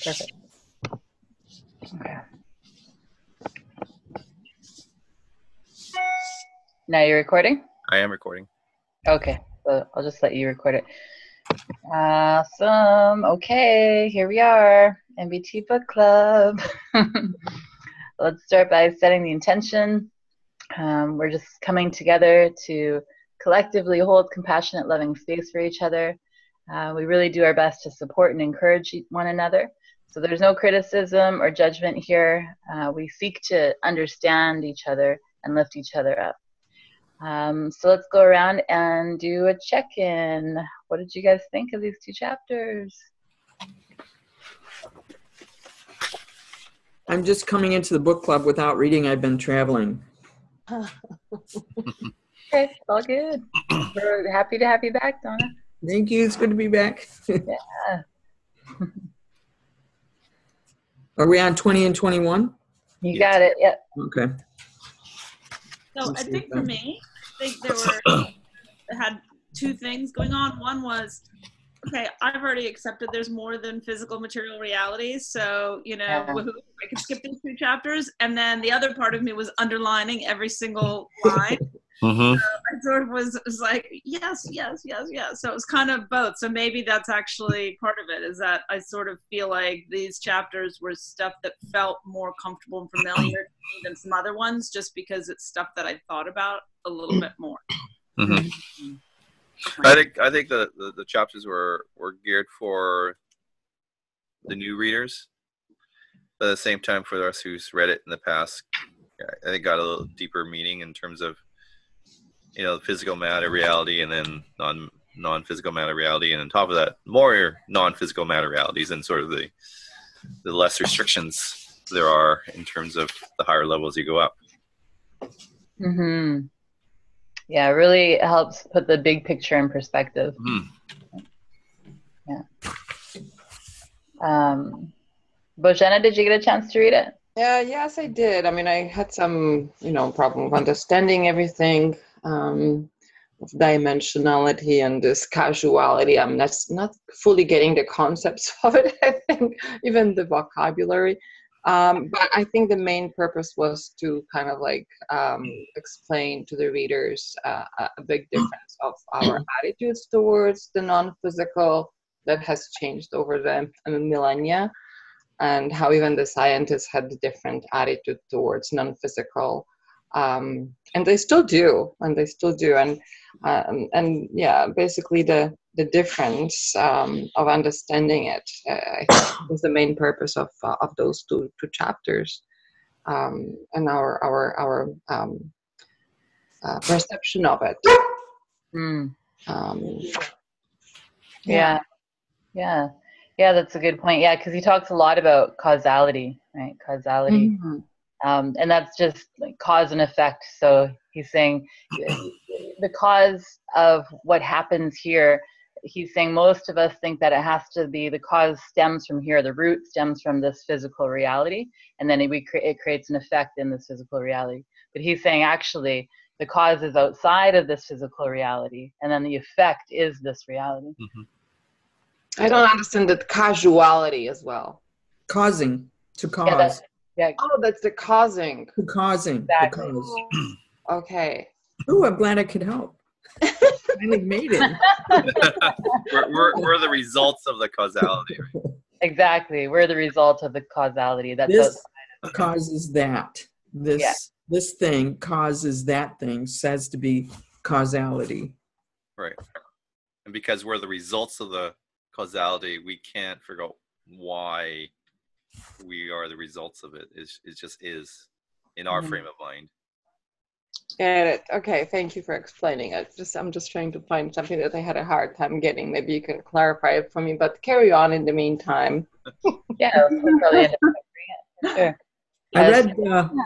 Perfect. Okay. Now you're recording? I am recording. Okay, so I'll just let you record it. Awesome. Okay, here we are, MBT Book Club. Let's start by setting the intention. We're just coming together to collectively hold compassionate, loving space for each other. We really do our best to support and encourage one another. So there's no criticism or judgment here. We seek to understand each other and lift each other up. So let's go around and do a check-in. What did you guys think of these two chapters? I'm just coming into the book club without reading. I've been traveling. Okay, it's all good. We're happy to have you back, Donna. Thank you. It's good to be back. Yeah. Are we on 20 and 21? You got it. Yep. Okay. So I think for me, I think there had two things going on. One was, okay, I've already accepted there's more than physical material realities. So, you know, I could skip these two chapters. And then the other part of me was underlining every single line. Mm-hmm. So I sort of was like, yes, yes, yes, yes. So it was kind of both. So maybe that's actually part of it, is that I sort of feel like these chapters were stuff that felt more comfortable and familiar to me than some other ones, just because it's stuff that I thought about a little bit more. Mm-hmm. I think the chapters were geared for the new readers, but at the same time for us who's read it in the past, I think got a little deeper meaning in terms of, you know, physical matter reality, and then non-physical matter reality, and on top of that, more non-physical matter realities, and sort of the less restrictions there are in terms of the higher levels you go up. Mm-hmm. Yeah, it really helps put the big picture in perspective. Mm-hmm. Yeah. Bojana, did you get a chance to read it? Yes, I did. I mean, I had some, problem with understanding everything, of dimensionality and this casuality. I'm not fully getting the concepts of it, I think, even the vocabulary. But I think the main purpose was to kind of like explain to the readers a big difference of our attitudes towards the non-physical that has changed over the millennia, and how even the scientists had a different attitude towards non-physical, and they still do. And yeah, basically the difference of understanding it, I think, was the main purpose of those two chapters, and our perception of it. Yeah, that's a good point. Yeah, because he talks a lot about causality, right? Causality. Mm-hmm. And that's just like cause and effect. So he's saying the cause of what happens here, he's saying most of us think that it has to be, the cause stems from here, the root stems from this physical reality, and then it creates an effect in this physical reality. But he's saying actually the cause is outside of this physical reality, and then the effect is this reality. Mm-hmm. I don't understand that casuality as well. Causing, to cause. Yeah. Oh, that's the causing. To causing. Exactly. The cause. Okay. Oh, I'm glad I could help. Finally made it. we're the results of the causality. Right? Exactly. We're the result of the causality. This causes that. This thing causes that thing, says to be causality. Right. And because we're the results of the causality, we can't figure out why we are the results of it. It just is in our frame of mind. Get it. Okay, thank you for explaining it. I'm just trying to find something that I had a hard time getting. Maybe you can clarify it for me, but carry on in the meantime. Yeah, we'll probably end up covering it. Sure. I read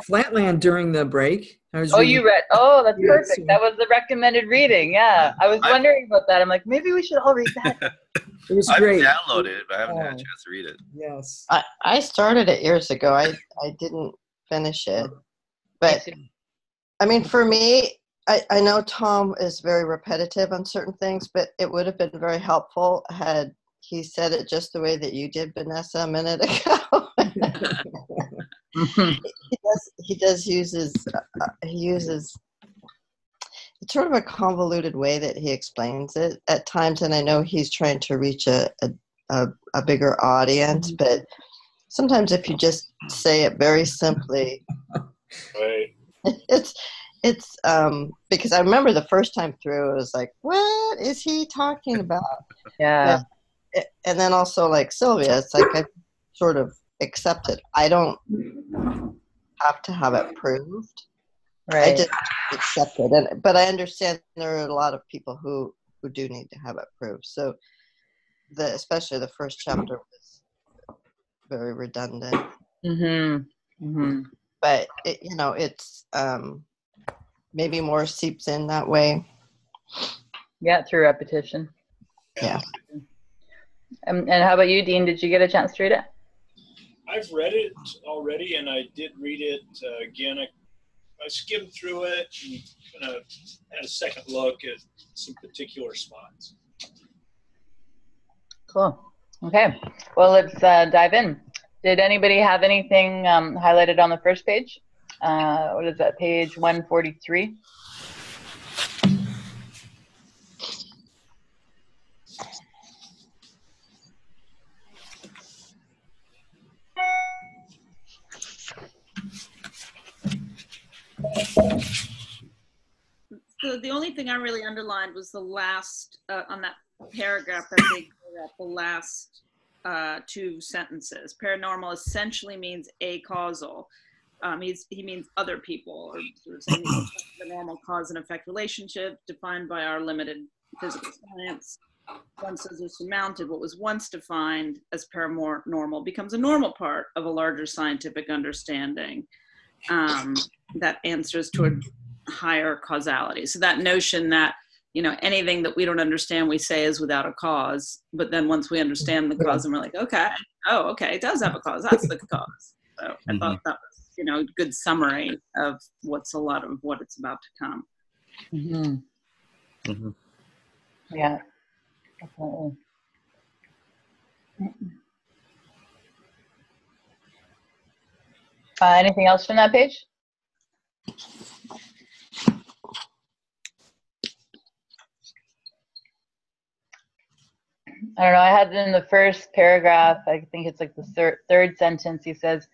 Flatland during the break. You read? Oh, that's perfect. So that was the recommended reading. Yeah, I was wondering about that. I'm like, maybe we should all read that. It was great. I've downloaded it, but I haven't had a chance to read it. Yes. I started it years ago. I didn't finish it. But, I mean, for me, I know Tom is very repetitive on certain things, but it would have been very helpful had he said it just the way that you did, Vanessa, a minute ago. he does uses he uses it's sort of a convoluted way that he explains it at times, and I know he's trying to reach a bigger audience, but sometimes if you just say it very simply, Right. it's because I remember the first time through, it was like, what is he talking about? Yeah. And then also, like Sylvia, it's like I sort of accept it. I don't have to have it proved. Right. I just accept it. But I understand there are a lot of people who do need to have it proved. So especially the first chapter was very redundant. But it's maybe more seeps in that way. Yeah, through repetition. Yeah. And how about you, Dean? Did you get a chance to read it? I've read it already, and I did read it again. I skimmed through it and kind of had a second look at some particular spots. Cool. Okay. Well, let's dive in. Did anybody have anything highlighted on the first page? What is that, page 143? So the only thing I really underlined was the last, on that paragraph, that big paragraph, the last two sentences. Paranormal essentially means acausal. He means other people, or sort of saying the normal cause and effect relationship defined by our limited physical science. Once those are surmounted, what was once defined as paranormal becomes a normal part of a larger scientific understanding that answers toward higher causality. So that notion that, anything that we don't understand, we say is without a cause, but then once we understand the cause and we're like, okay, it does have a cause. That's the cause. So I thought that was, a good summary of what's a lot of what it's about to come. Yeah, definitely. Anything else from that page? I don't know. I had in the first paragraph, I think it's like the third sentence, he says,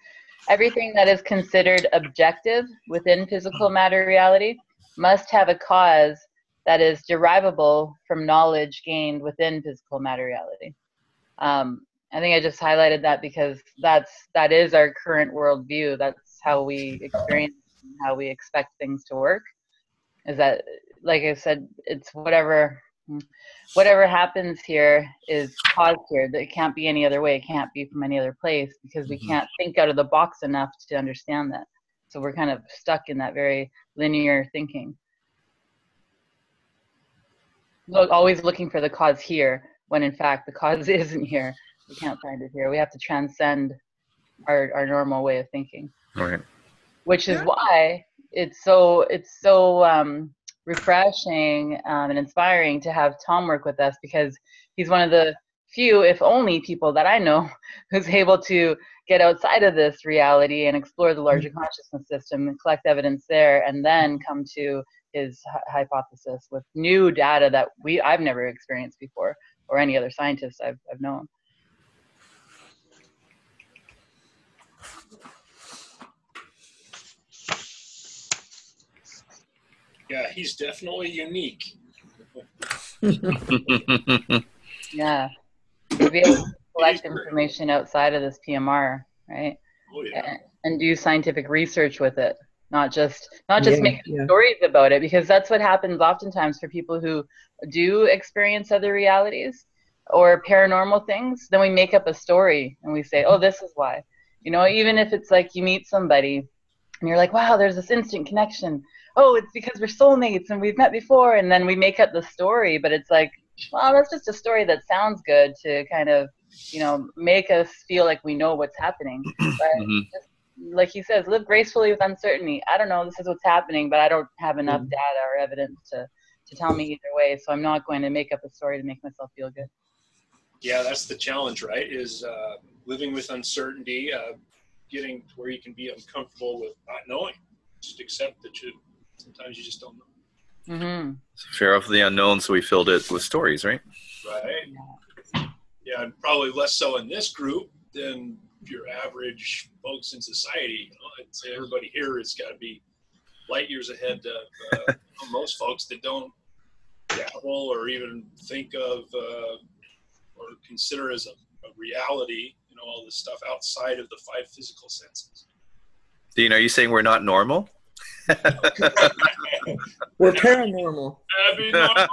everything that is considered objective within physical matter reality must have a cause that is derivable from knowledge gained within physical matter reality. I think I just highlighted that because that is our current worldview. That's how we experience and how we expect things to work. Is that, like I said, it's whatever happens here is caused here. It can't be any other way. It can't be from any other place because we can't think out of the box enough to understand that. So we're kind of stuck in that very linear thinking. Always looking for the cause here, when in fact the cause isn't here. We can't find it here. We have to transcend our normal way of thinking. Right. Which is why it's so refreshing and inspiring to have Tom work with us, because he's one of the few, if only, people that I know who's able to get outside of this reality and explore the larger consciousness system and collect evidence there, and then come to his hypothesis with new data that I've never experienced before, or any other scientists I've known. Yeah, he's definitely unique. Yeah. To be able to collect information outside of this PMR, right? Oh, yeah. And do scientific research with it, not just make stories about it, because that's what happens oftentimes for people who do experience other realities or paranormal things. Then we make up a story and we say, oh, this is why. Even if it's like you meet somebody and you're like, wow, there's this instant connection. Oh, it's because we're soulmates and we've met before, and then we make up the story, but it's like, well, that's just a story that sounds good to kind of, make us feel like we know what's happening. But just, like he says, live gracefully with uncertainty. I don't know, this is what's happening, but I don't have enough data or evidence to tell me either way, so I'm not going to make up a story to make myself feel good. Yeah, that's the challenge, right? Is living with uncertainty, getting to where you can be uncomfortable with not knowing. Just accept that sometimes you just don't know. Mm-hmm. Fear of the unknown, so we filled it with stories, right? Right. Yeah, and probably less so in this group than your average folks in society. I'd say everybody here has got to be light years ahead of most folks that don't dabble or even think of or consider as a reality, all this stuff outside of the 5 physical senses. Dean, are you saying we're not normal? We're paranormal. Abby, normal?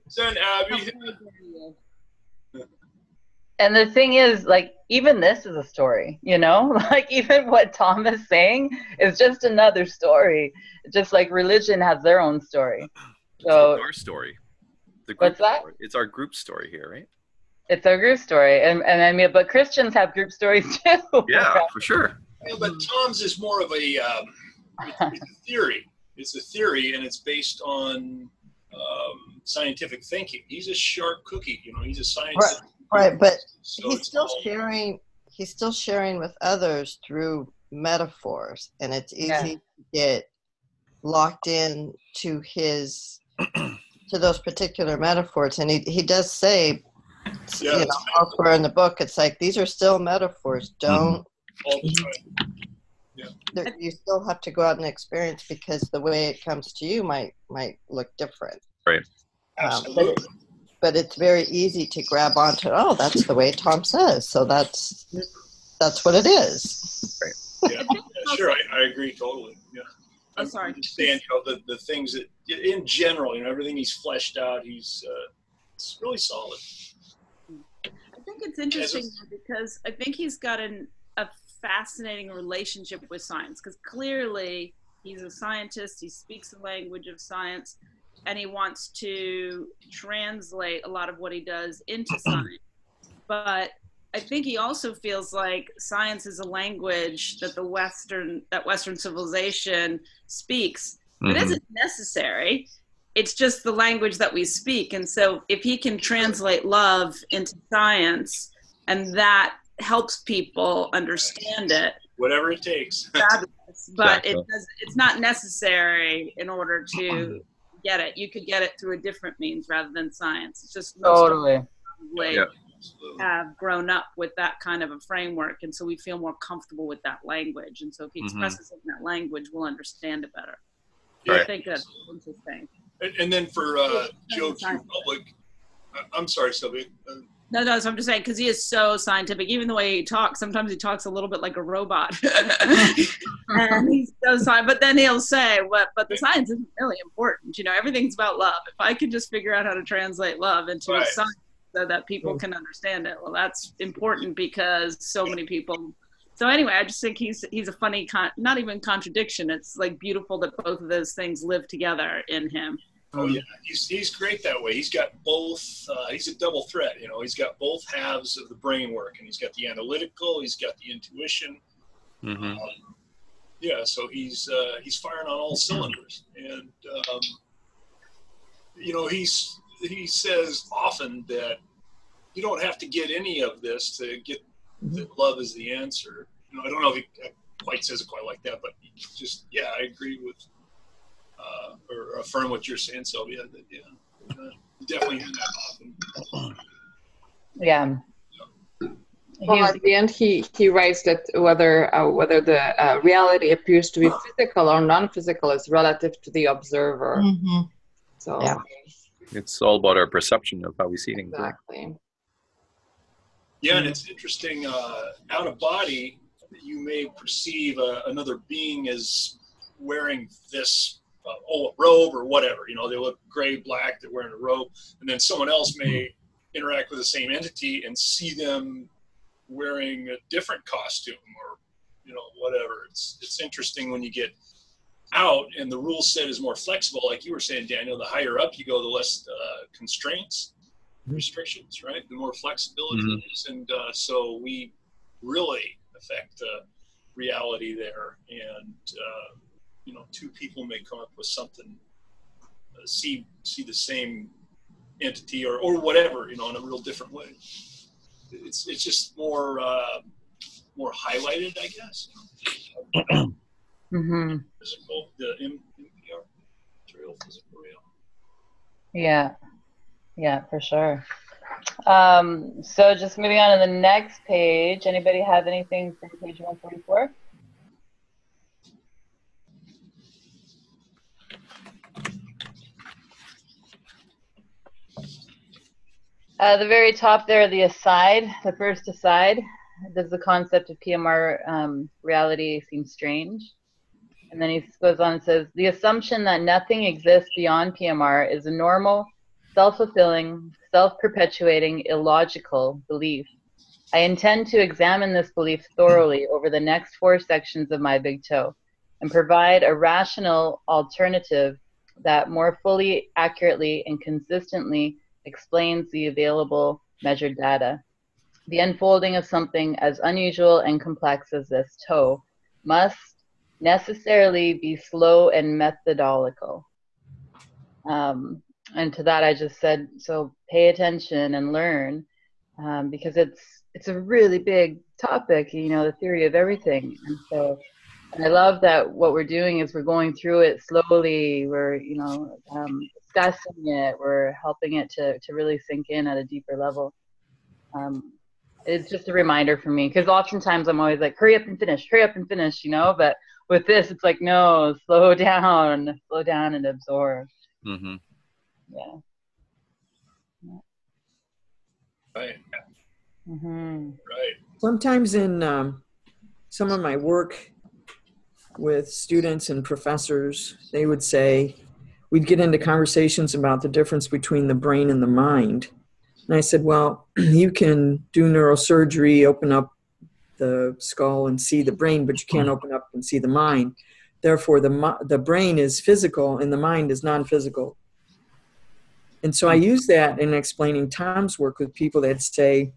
Send Abby. And the thing is, like, even this is a story, like even what Tom is saying is just another story. Just like religion has their own story. So it's our story. What's that? Story. It's our group story here, right? It's our group story. And I mean, but Christians have group stories too. Yeah, for sure. Yeah, but Tom's is more of a, it's a theory. It's a theory, and it's based on scientific thinking. He's a sharp cookie, he's a scientist. Right, but So he's still sharing with others through metaphors, and it's easy to get locked in to those particular metaphors. And he does say, elsewhere in the book, it's like, these are still metaphors. Don't all the time. Yeah. You still have to go out and experience, because the way it comes to you might look different. Right. Absolutely. But it's very easy to grab onto, that's the way Tom says, so that's what it is. Right. Yeah, sure, I agree totally. Yeah. I'm sorry. I'm saying, the things that, in general, everything he's fleshed out, he's it's really solid. I think it's interesting because I think he's got a fascinating relationship with science, because clearly he's a scientist, he speaks the language of science, and he wants to translate a lot of what he does into science. But I think he also feels like science is a language that Western civilization speaks, but isn't necessary. It's just the language that we speak. And so if he can translate love into science, and that helps people understand it, whatever it takes. Fabulous. But it's not necessary in order to get it. You could get it through a different means rather than science. It's just totally have grown up with that kind of a framework, and so we feel more comfortable with that language. And so if he expresses it in that language, we'll understand it better. Yeah. I think that's interesting. And then for Joe Q. Public, I'm sorry, Sylvia. No, so I'm just saying, because he is so scientific. Even the way he talks, sometimes he talks a little bit like a robot. And he's so scientific, but then he'll say, but the science isn't really important. Everything's about love. If I could just figure out how to translate love into a science so that people can understand it, well, that's important, because so many people. So anyway, I just think he's a funny, not even contradiction. It's like beautiful that both of those things live together in him. Oh yeah, he's great that way. He's got both. He's a double threat. He's got both halves of the brain work, and he's got the analytical. He's got the intuition. So he's firing on all cylinders, and he says often that you don't have to get any of this to get that love is the answer. I don't know if he quite says it quite like that, but just I agree with. Or affirm what you're saying, Sylvia. That, you definitely hear that often. Yeah. Well, at the end, he writes that whether the reality appears to be physical or non-physical is relative to the observer. So it's all about our perception of how we see things. Exactly. Yeah, and it's interesting. Out of body, you may perceive another being as wearing this. A robe or whatever, they look gray, black, they're wearing a robe, and then someone else may interact with the same entity and see them wearing a different costume or, whatever. It's interesting when you get out and the rule set is more flexible, like you were saying, Daniel. The higher up you go, the less constraints, restrictions, right? The more flexibility is, and so we really affect the reality there, and two people may come up with something, see the same entity or whatever, in a real different way. It's just more highlighted, I guess. Mm-hmm. Physical, the MPR, material, physical reality. Yeah, for sure. So just moving on to the next page. Anybody have anything from page 144? The very top there, the aside, the first aside. Does the concept of PMR reality seem strange? And then he goes on and says, the assumption that nothing exists beyond PMR is a normal, self-fulfilling, self-perpetuating, illogical belief. I intend to examine this belief thoroughly over the next 4 sections of my big toe and provide a rational alternative that more fully, accurately, and consistently explains the available measured data. The unfolding of something as unusual and complex as this toe must necessarily be slow and methodological. And to that I just said, so pay attention and learn, because it's a really big topic, the theory of everything. And so I love that what we're doing is we're going through it slowly, we're discussing it, we're helping it to really sink in at a deeper level. It's just a reminder for me, because oftentimes I'm always like, hurry up and finish, but with this, it's like, no, slow down and absorb. Mm-hmm. Yeah. Right. Mm-hmm. Right. Sometimes in some of my work with students and professors, they would say, we'd get into conversations about the difference between the brain and the mind. And I said, well, you can do neurosurgery, open up the skull and see the brain, but you can't open up and see the mind. Therefore, the brain is physical and the mind is non-physical. And so I use that in explaining Tom's work with people that say,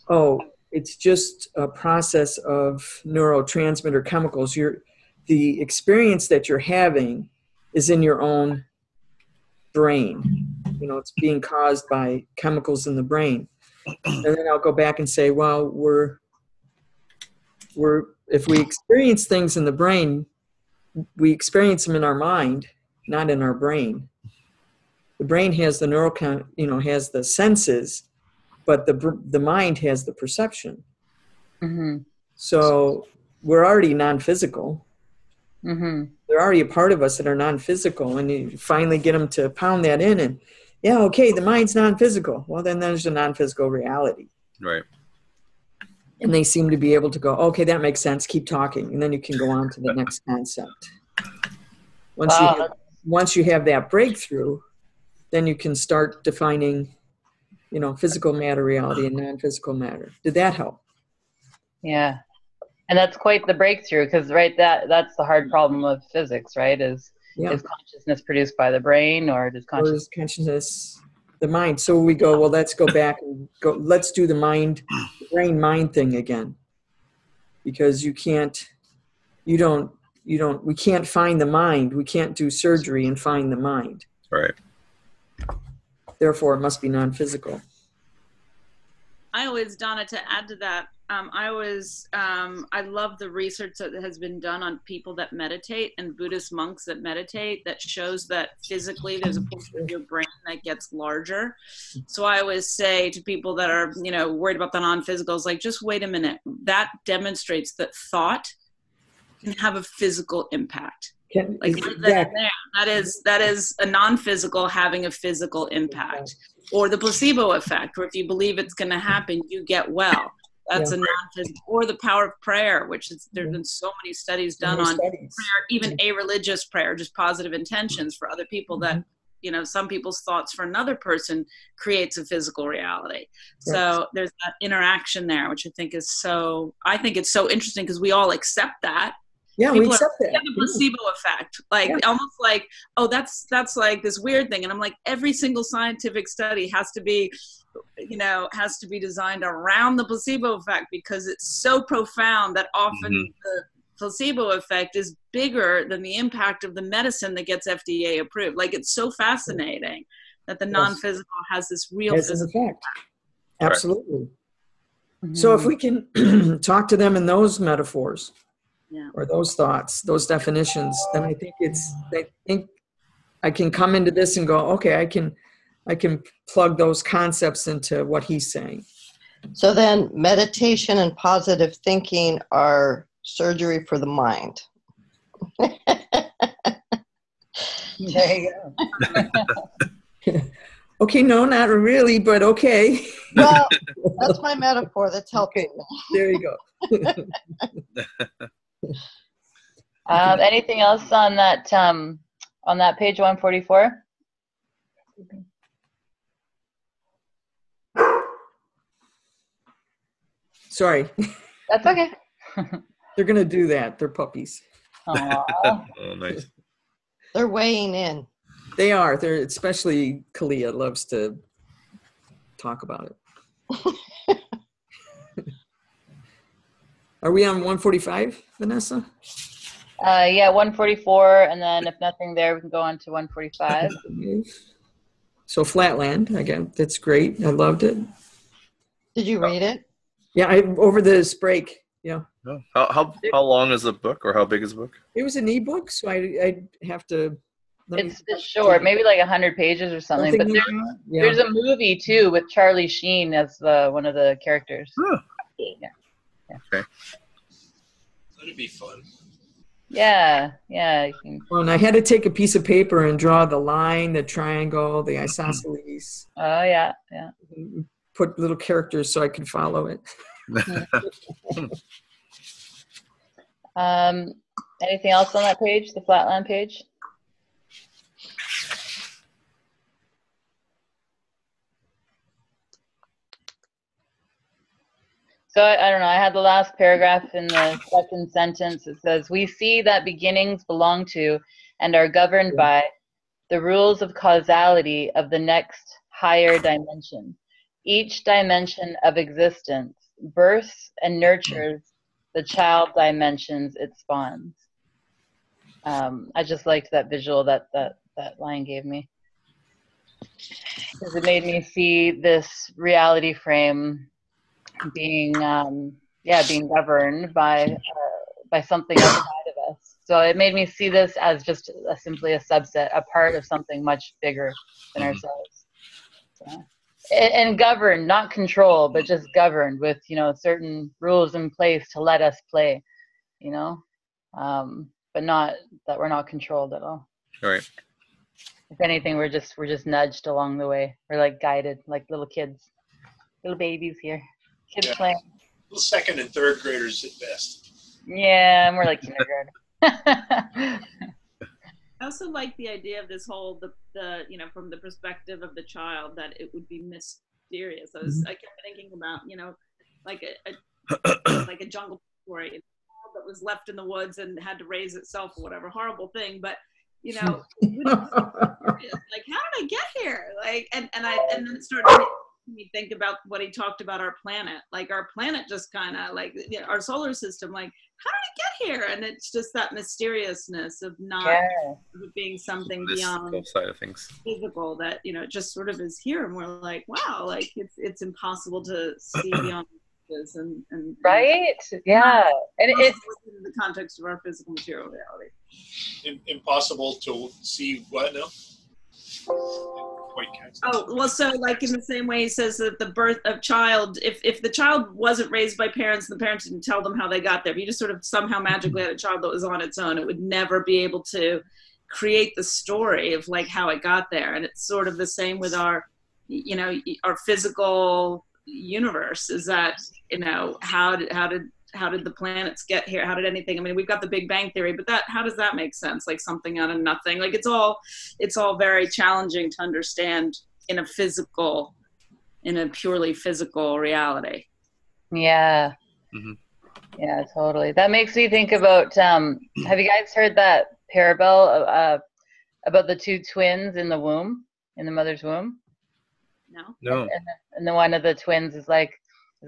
oh, it's just a process of neurotransmitter chemicals. The experience that you're having is in your own brain. It's being caused by chemicals in the brain. And then I'll go back and say, well, if we experience things in the brain, we experience them in our mind, not in our brain. The brain has the has the senses, but the mind has the perception. Mm-hmm. So we're already non-physical. Mm-hmm. They're already a part of us that are non-physical, and you finally get them to pound that in, and yeah, okay, the mind's non-physical. Well, then there's a non-physical reality. Right. And they seem to be able to go, okay, that makes sense, keep talking, and then you can go on to the next concept. Once you have that breakthrough, then you can start defining, physical matter reality and non-physical matter. Did that help? Yeah. And that's quite the breakthrough, because that's the hard problem of physics, right? Is consciousness produced by the brain, or does consciousness the mind? So we go, well, let's go back and let's do the brain mind thing again, because we can't find the mind. We can't do surgery and find the mind. Right. Therefore, it must be non-physical. I always, Donna, to add to that, I love the research that has been done on people that meditate and Buddhist monks that meditate that shows that physically there's a portion of your brain that gets larger. So I always say to people that are, worried about the non-physicals, like, just wait a minute. That demonstrates that thought can have a physical impact. That is a non-physical having a physical impact. Or the placebo effect, where if you believe it's going to happen, you get well. That's a non-physical. Or the power of prayer, which is, there's been so many studies done on prayer, even a religious prayer, just positive intentions for other people that, some people's thoughts for another person creates a physical reality. So there's that interaction there, which I think it's so interesting, because we all accept that. Yeah, people we accept that. The placebo effect, almost like, oh, that's like this weird thing. And I'm like, every single scientific study has to be designed around the placebo effect, because it's so profound that often the placebo effect is bigger than the impact of the medicine that gets FDA approved. Like, it's so fascinating that the non-physical has this real has an physical effect. Absolutely. Mhm. So if we can talk to them in those metaphors, Yeah. or those thoughts, those definitions, then I think I can come into this and go, okay, I can plug those concepts into what he's saying. So then meditation and positive thinking are surgery for the mind. There you go. Okay, no, not really, but okay. Well, that's my metaphor that's helping me. There you go. Anything else on that page 144? Sorry. That's okay. They're going to do that. They're puppies. Aw. Oh, nice. They're weighing in. They are. They're, especially Kalia loves to talk about it. Are we on 145, Vanessa? Yeah, 144, and then if nothing there, we can go on to 145. So Flatland, again, that's great. I loved it. Did you read it? Yeah, over this break. Yeah. Oh. How long is the book, or how big is the book? It was an ebook, so I have to. It's short, maybe like 100 pages or something. But there's a movie too with Charlie Sheen as one of the characters. Oh. Yeah. Okay. That'd be fun. Yeah. You can... Well, and I had to take a piece of paper and draw the line, the triangle, the isosceles. Oh yeah. Put little characters so I could follow it. Anything else on that page, the Flatland page? So I don't know, I had the last paragraph in the second sentence. It says, we see that beginnings belong to and are governed by the rules of causality of the next higher dimension. Each dimension of existence births and nurtures the child dimensions it spawns. I just liked that visual that line gave me, because it made me see this reality frame being governed by something outside of us. So it made me see this as just simply a subset, a part of something much bigger than ourselves. So, and governed, not control, but just governed with, certain rules in place to let us play, but not that we're not controlled at all. All right. If anything, we're just nudged along the way. We're like guided, like little kids, little babies here. Kids playing. Little second and third graders at best. Yeah, more like kindergarten. I also like the idea of this whole the from the perspective of the child, that it would be mysterious. I kept thinking about like a jungle story, that was left in the woods and had to raise itself or whatever horrible thing, but like, how did I get here? Like, and then it started making me think about what he talked about our planet. Like, our planet just kind of like, our solar system, like, how did it get here? And it's just that mysteriousness of not being something beyond side of things, physical, that it just sort of is here, and we're like, wow, like it's impossible to see beyond this, and right, yeah, and it's in the context of our physical material reality. Impossible to see what now? Oh, well, so like in the same way he says that the birth of child, if the child wasn't raised by parents and the parents didn't tell them how they got there, if you just sort of somehow magically had a child that was on its own, it would never be able to create the story of like how it got there. And it's sort of the same with our physical universe, is that, how did the planets get here? How did anything? I mean, we've got the Big Bang Theory, but how does that make sense? Like something out of nothing. Like it's all very challenging to understand in a purely physical reality. Yeah. Mm-hmm. Yeah, totally. That makes me think about, have you guys heard that parable about the two twins in the mother's womb? No. And the one of the twins is like,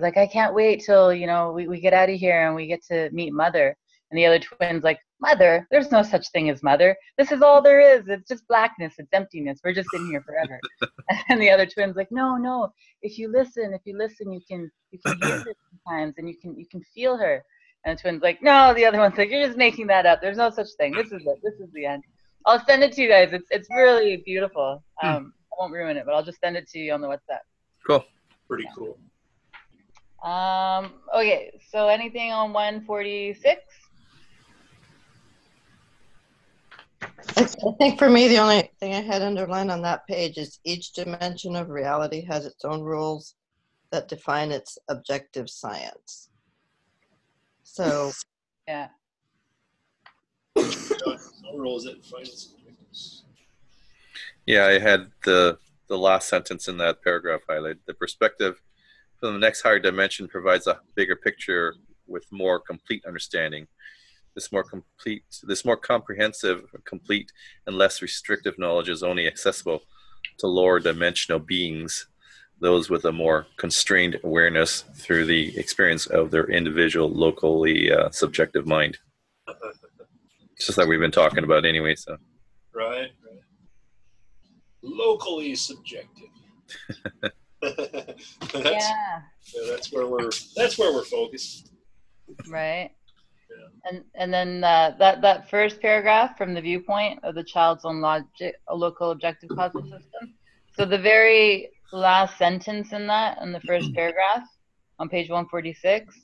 I can't wait till, we get out of here and we get to meet mother. And the other twin's like, Mother, there's no such thing as mother. This is all there is. It's just blackness. It's emptiness. We're just in here forever. And the other twin's like, no. If you listen, you can hear her sometimes, and you can feel her. And the twin's like, no. The other one's like, you're just making that up. There's no such thing. This is it. This is the end. I'll send it to you guys. It's really beautiful. I won't ruin it, but I'll just send it to you on the WhatsApp. Cool. Pretty cool. Okay, so anything on 146? I think for me, the only thing I had underlined on that page is each dimension of reality has its own rules that define its objective science. So, Yeah. No rules that define its objectives. Yeah, I had the last sentence in that paragraph highlighted. The perspective from the next higher dimension provides a bigger picture with more complete understanding. This more comprehensive, complete, and less restrictive knowledge is only accessible to lower dimensional beings, those with a more constrained awareness through the experience of their individual, locally subjective mind. It's just like we've been talking about anyway. So. Right. Locally subjective. That's where we're focused. Right. Yeah. And then that first paragraph, from the viewpoint of the child's own local objective causal system. So the very last sentence in the first paragraph on page 146,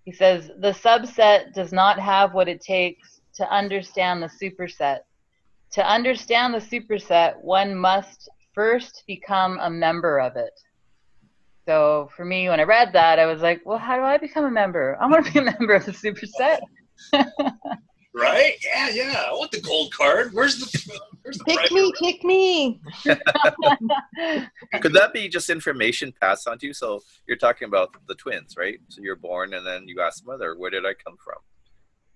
he says, the subset does not have what it takes to understand the superset. To understand the superset, one must first become a member of it. So for me, when I read that, I was like, well, how do I become a member? I want to be a member of the superset. Right? Yeah. I want the gold card. Where's the pick me. Could that be just information passed on to you? So you're talking about the twins, right? So you're born, and then you ask mother, where did I come from?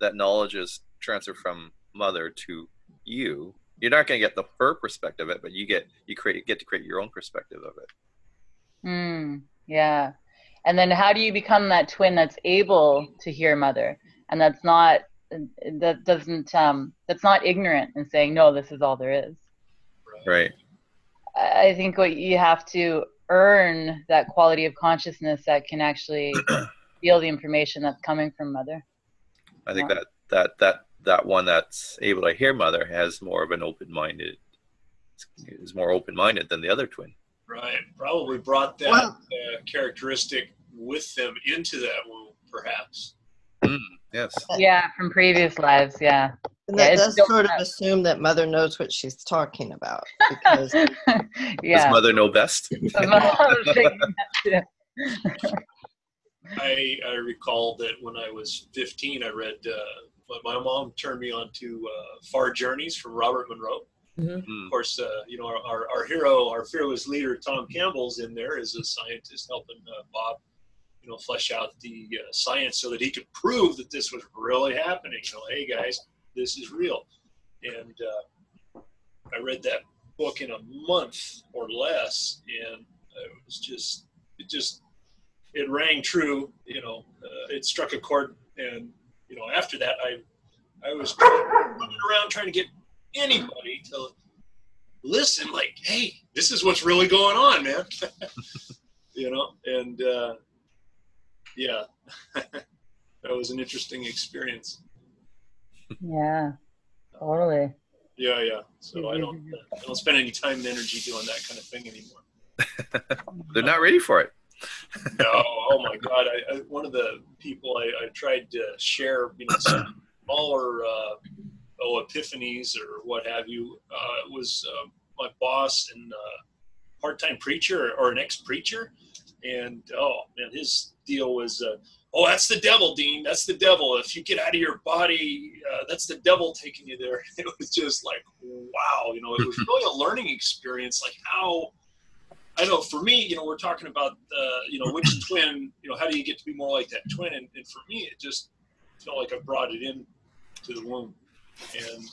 That knowledge is transferred from mother to you. You're not going to get her perspective of it, but you get to create your own perspective of it. Yeah. And then how do you become that twin that's able to hear mother, and that's not ignorant and saying, no, this is all there is. Right. I think what you have to earn that quality of consciousness that can actually feel the information that's coming from mother. I think that one that's able to hear mother has more of an is more open-minded than the other twin. Right. Probably brought that characteristic with them into that womb, perhaps. Yes. Yeah, from previous lives, yeah. And that does sort of assume that mother knows what she's talking about. Because Does mother know best? I recall that when I was 15, I read, my mom turned me on to Far Journeys from Robert Monroe. Mm-hmm. Of course, our hero, our fearless leader, Tom Campbell's in there as a scientist helping Bob, flesh out the science so that he could prove that this was really happening. Hey guys, this is real. And I read that book in a month or less, and it rang true. It struck a chord, and after that, I was running around trying to get anybody to listen, like, hey, this is what's really going on, man. And yeah, that was an interesting experience. Yeah, totally. Yeah. So I don't spend any time and energy doing that kind of thing anymore. They're not ready for it. No, oh my God! One of the people I tried to share, some smaller epiphanies or what have you, was my boss and part-time preacher or an ex-preacher, and oh man, his deal was, that's the devil, Dean. That's the devil. If you get out of your body, that's the devil taking you there. It was just like, wow, it was really a learning experience. Like how. I know for me, we're talking about, which twin, how do you get to be more like that twin? And for me, it just felt like I brought it in to the womb. And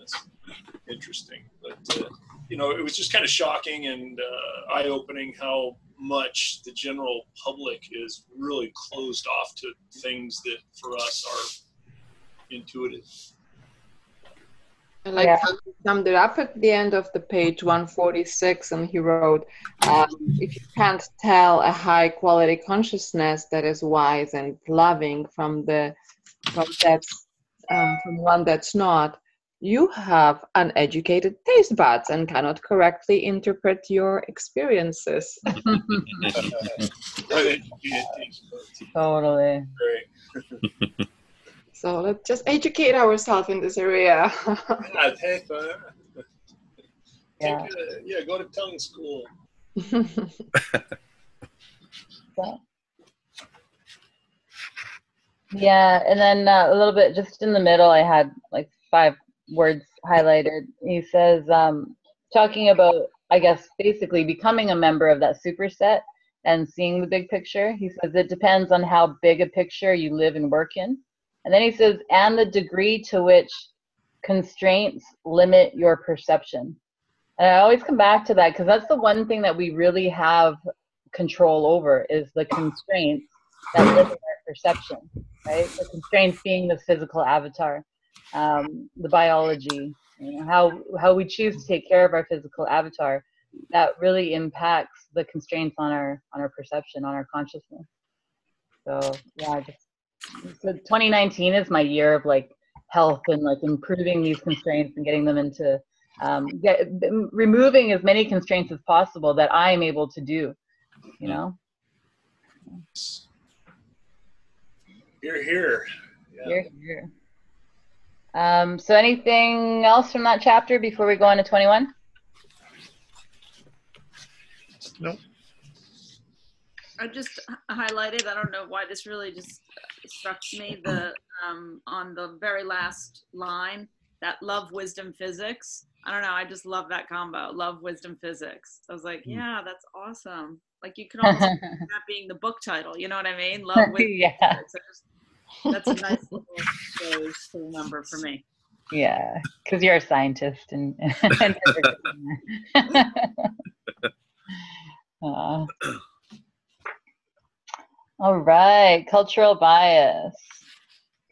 it's interesting. But, it was just kind of shocking and eye-opening how, much the general public is really closed off to things that for us are intuitive. Like he summed it up at the end of the page 146, and he wrote, if you can't tell a high quality consciousness that is wise and loving from one that's not, you have uneducated taste buds and cannot correctly interpret your experiences. Totally. Right. So let's just educate ourselves in this area. Go to tongue school. Yeah, and then a little bit just in the middle, I had like 5 words highlighted. He says, talking about, I guess, basically becoming a member of that superset and seeing the big picture. He says it depends on how big a picture you live and work in. And then he says, and the degree to which constraints limit your perception. And I always come back to that because that's the one thing that we really have control over is the constraints that limit our perception, right? The constraints being the physical avatar, the biology, you know, how we choose to take care of our physical avatar, that really impacts the constraints on our perception, on our consciousness. So yeah, so 2019 is my year of like health and like improving these constraints and getting them into removing as many constraints as possible that I'm able to do, you know. You're here. Yeah. You're here. So anything else from that chapter before we go on to 21? Nope. I just highlighted, I don't know why this really just struck me, the on the very last line, that love, wisdom, physics. I don't know, I just love that combo, love, wisdom, physics. I was like, yeah, that's awesome. Like you can almost see that being the book title, you know what I mean? Love, wisdom, physics. That's a nice little phrase to remember for me. Yeah, because you're a scientist and all right, cultural bias.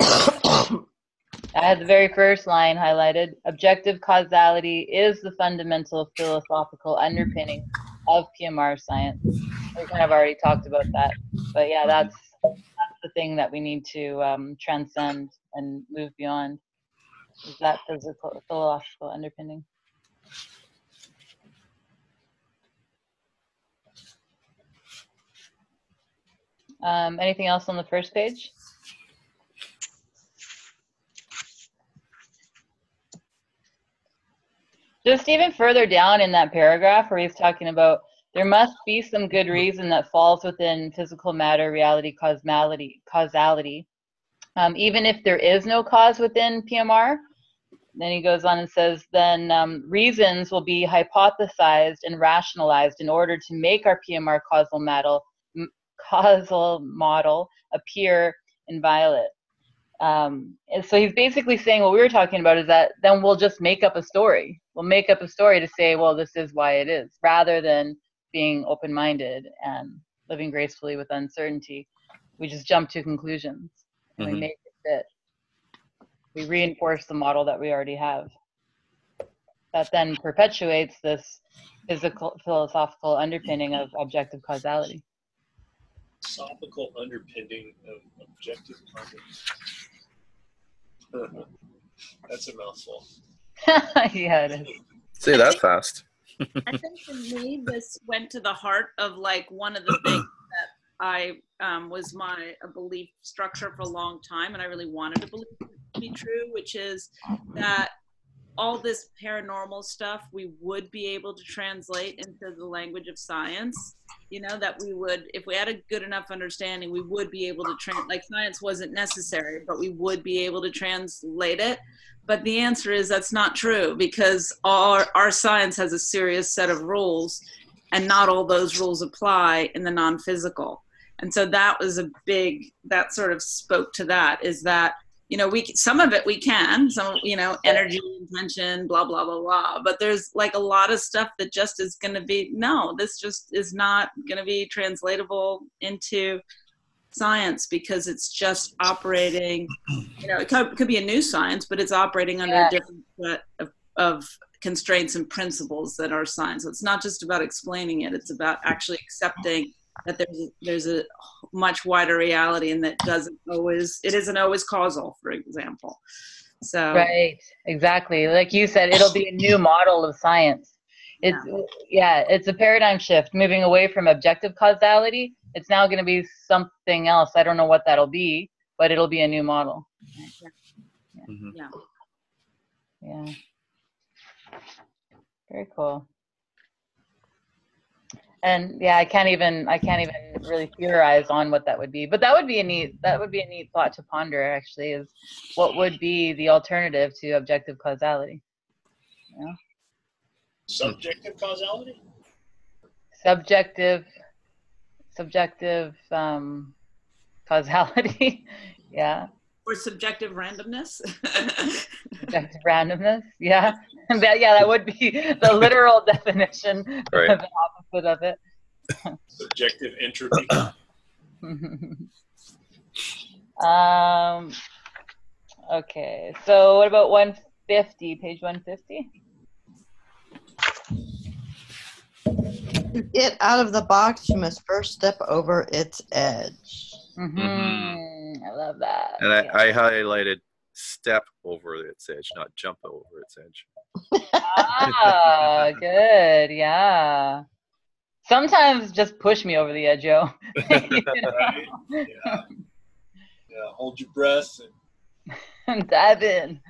I had the very first line highlighted. Objective causality is the fundamental philosophical underpinning of PMR science. We kind of already talked about that, but yeah, that's the thing that we need to transcend and move beyond. Is that physical philosophical underpinning? Anything else on the first page? Just even further down in that paragraph where he's talking about there must be some good reason that falls within physical matter, reality, causality. Even if there is no cause within PMR, then he goes on and says, then reasons will be hypothesized and rationalized in order to make our PMR causal model appear inviolate. And so he's basically saying what we were talking about is that then we'll just make up a story. We'll make up a story to say, well, this is why it is, rather than being open-minded and living gracefully with uncertainty. We just jump to conclusions and we make it fit. We reinforce the model that we already have. That then perpetuates this philosophical underpinning of objective causality. Philosophical underpinning of objective causality. That's a mouthful. Yeah, it is. Say that fast. I think for me, this went to the heart of like one of the things that I was my belief structure for a long time, and I really wanted to believe it to be true, which is that all this paranormal stuff we would be able to translate into the language of science. You know, that we would, if we had a good enough understanding, we would be able to like science wasn't necessary, but we would be able to translate it. But the answer is that's not true, because our science has a serious set of rules, and not all those rules apply in the non-physical. And so that was that sort of spoke to that, is that you know, some of it we can, some, you know, energy, intention, blah, blah, blah, blah. But there's like a lot of stuff that just is going to be, no, this just is not going to be translatable into science because it's just operating, you know, it could be a new science, but it's operating under a different set of constraints and principles that are science. So it's not just about explaining it, it's about actually accepting that there's a much wider reality and that it isn't always causal, for example. So right, exactly. Like you said, it'll be a new model of science. It's a paradigm shift, moving away from objective causality. It's now going to be something else. I don't know what that'll be, but it'll be a new model. Yeah. Very cool. And yeah, I can't even really theorize on what that would be. But that would be a neat thought to ponder, actually, is what would be the alternative to objective causality? You know? Subjective causality? Subjective causality. Yeah. Or subjective randomness. Subjective randomness. Yeah. That would be the literal definition, right. The opposite of it. Subjective entropy. Okay. So what about 150? Page 150. To get out of the box, you must first step over its edge. I love that. And I highlighted step over its edge, not jump over its edge. Good. Yeah. Sometimes just push me over the edge, yo. Right? Yeah. Hold your breath and dive in.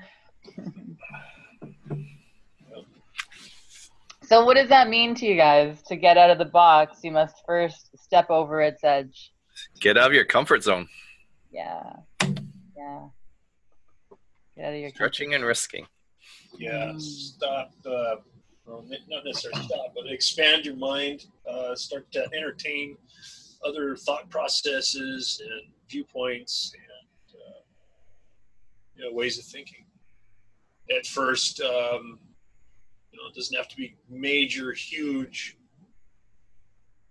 So what does that mean to you guys? To get out of the box, you must first step over its edge. Get out of your comfort zone. Yeah. Get out of your stretching and risking. Yeah. Stop. Well, not necessarily stop, but expand your mind. Start to entertain other thought processes and viewpoints and ways of thinking. At first, it doesn't have to be major, huge,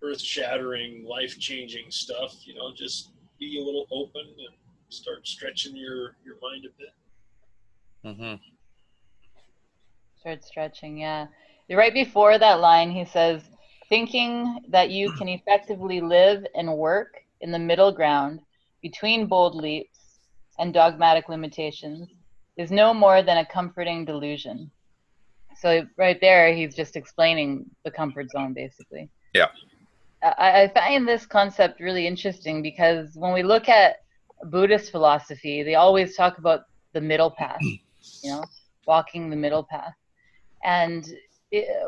earth-shattering, life-changing stuff. Just be a little open and start stretching your mind a bit. Start stretching, yeah. Right before that line, he says, thinking that you can effectively live and work in the middle ground between bold leaps and dogmatic limitations is no more than a comforting delusion. So right there, he's just explaining the comfort zone, basically. Yeah. I find this concept really interesting because when we look at Buddhist philosophy, they always talk about the middle path, walking the middle path. And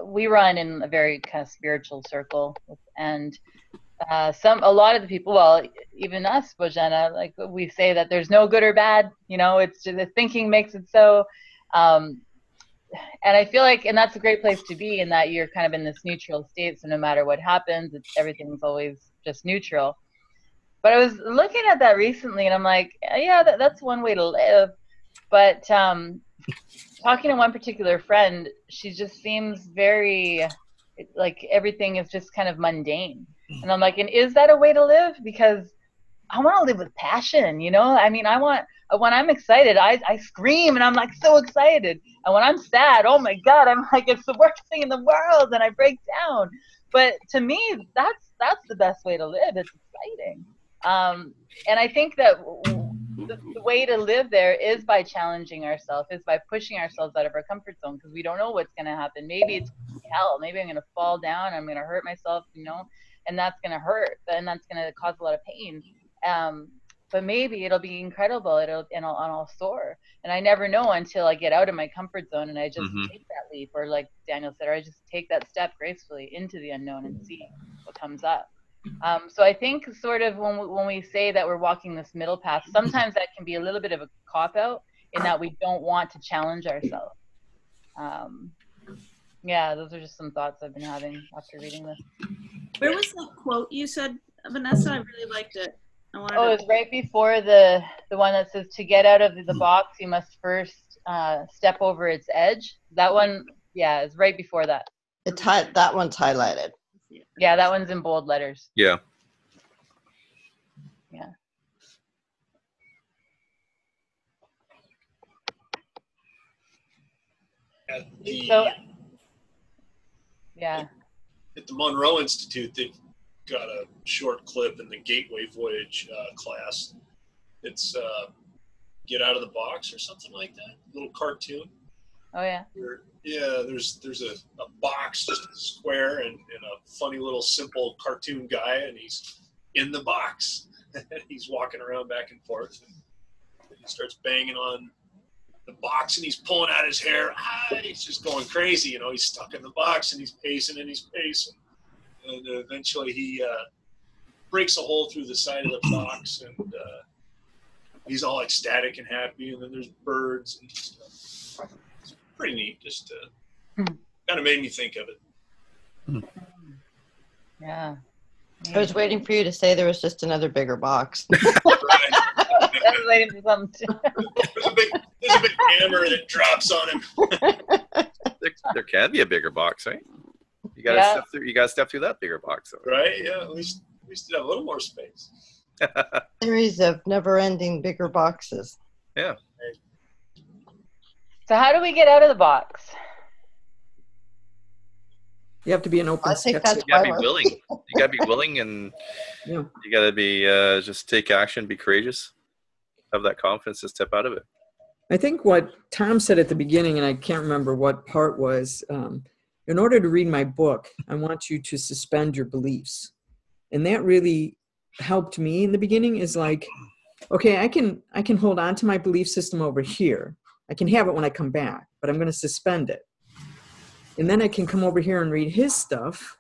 we run in a very kind of spiritual circle, and a lot of the people, well, even us, Bojana, like we say that there's no good or bad, it's just the thinking makes it so. And I feel like, and that's a great place to be, in that you're kind of in this neutral state. So no matter what happens, everything's always just neutral. But I was looking at that recently, and I'm like, yeah, that's one way to live. But talking to one particular friend, she just seems very, like everything is just kind of mundane. And I'm like, and is that a way to live? Because I want to live with passion, I mean, when I'm excited, I scream and I'm like so excited. And when I'm sad, oh my God, I'm like, it's the worst thing in the world and I break down. But to me, that's the best way to live. It's exciting. And I think that the way to live there is by challenging ourselves, is by pushing ourselves out of our comfort zone, because we don't know what's going to happen. Maybe it's hell. Maybe I'm going to fall down. I'm going to hurt myself, and that's going to hurt, and that's going to cause a lot of pain. But maybe it'll be incredible. And I'll soar. And I never know until I get out of my comfort zone and I just take that leap, or like Daniel said, or I just take that step gracefully into the unknown and see what comes up. So I think sort of when we say that we're walking this middle path, sometimes that can be a little bit of a cop-out in that we don't want to challenge ourselves. Yeah, those are just some thoughts I've been having after reading this. Where was that quote you said, Vanessa? I really liked it. Oh, it's right before the one that says to get out of the box, you must first step over its edge. That one, yeah, is right before that. That one's highlighted. Yeah, that one's in bold letters. Yeah. Yeah. At the Monroe Institute, they've got a short clip in the Gateway Voyage class. It's Get Out of the Box or something like that. Little cartoon. Oh yeah. There's a box, just a square, and a funny little simple cartoon guy, and he's in the box. He's walking around back and forth, and he starts banging on the box, and he's pulling out his hair. He's just going crazy, he's stuck in the box, and he's pacing, and eventually he breaks a hole through the side of the box, and he's all ecstatic and happy, and then there's birds and stuff. It's pretty neat, just kind of made me think of it. Yeah. I was waiting for you to say there was just another bigger box. I was waiting for something too. There's a big hammer that drops on him. There can be a bigger box, right? You gotta step through that bigger box, though. Right? Yeah. At least have a little more space. Series of never-ending bigger boxes. Yeah. So how do we get out of the box? You have to be an open I think skeptic. that's You gotta why be willing. You gotta be willing, and you gotta be just take action, be courageous, have that confidence to step out of it. I think what Tom said at the beginning, and I can't remember what part was, in order to read my book, I want you to suspend your beliefs. And that really helped me in the beginning, is like, okay, I can hold on to my belief system over here. I can have it when I come back, but I'm going to suspend it. And then I can come over here and read his stuff.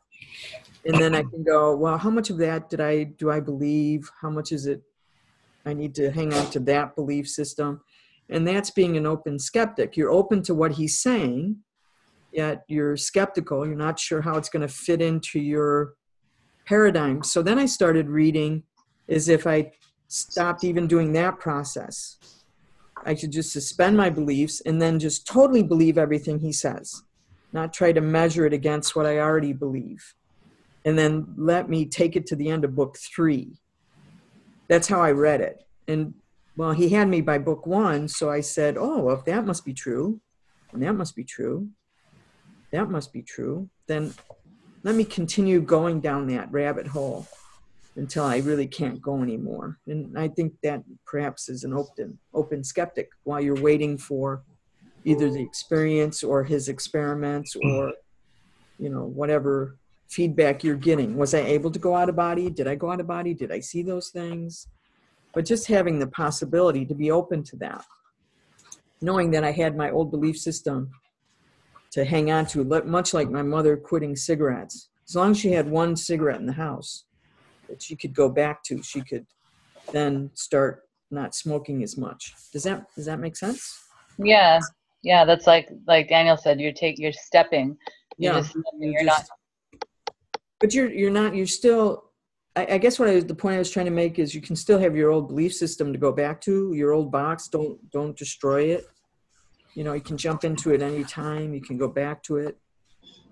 And then I can go, well, how much of that do I believe? How much is it I need to hang on to that belief system? And that's being an open skeptic. You're open to what he's saying, yet you're skeptical. You're not sure how it's going to fit into your paradigm. So then I started reading as if I stopped even doing that process. I should just suspend my beliefs and then just totally believe everything he says, not try to measure it against what I already believe. And then let me take it to the end of book 3. That's how I read it. And well, he had me by book 1, so I said, oh, well, if that must be true, and that must be true, that must be true, then let me continue going down that rabbit hole until I really can't go anymore. And I think that perhaps is an open skeptic while you're waiting for either the experience or his experiments or, whatever feedback you're getting. Was I able to go out of body? Did I go out of body? Did I see those things? But just having the possibility to be open to that, knowing that I had my old belief system to hang on to, much like my mother quitting cigarettes. As long as she had one cigarette in the house that she could go back to, she could then start not smoking as much. Does that make sense? Yeah. Yeah, that's like Daniel said, you're stepping. You're not. But you're still, I guess the point I was trying to make is you can still have your old belief system to go back to, your old box. Don't destroy it. You can jump into it anytime. You can go back to it.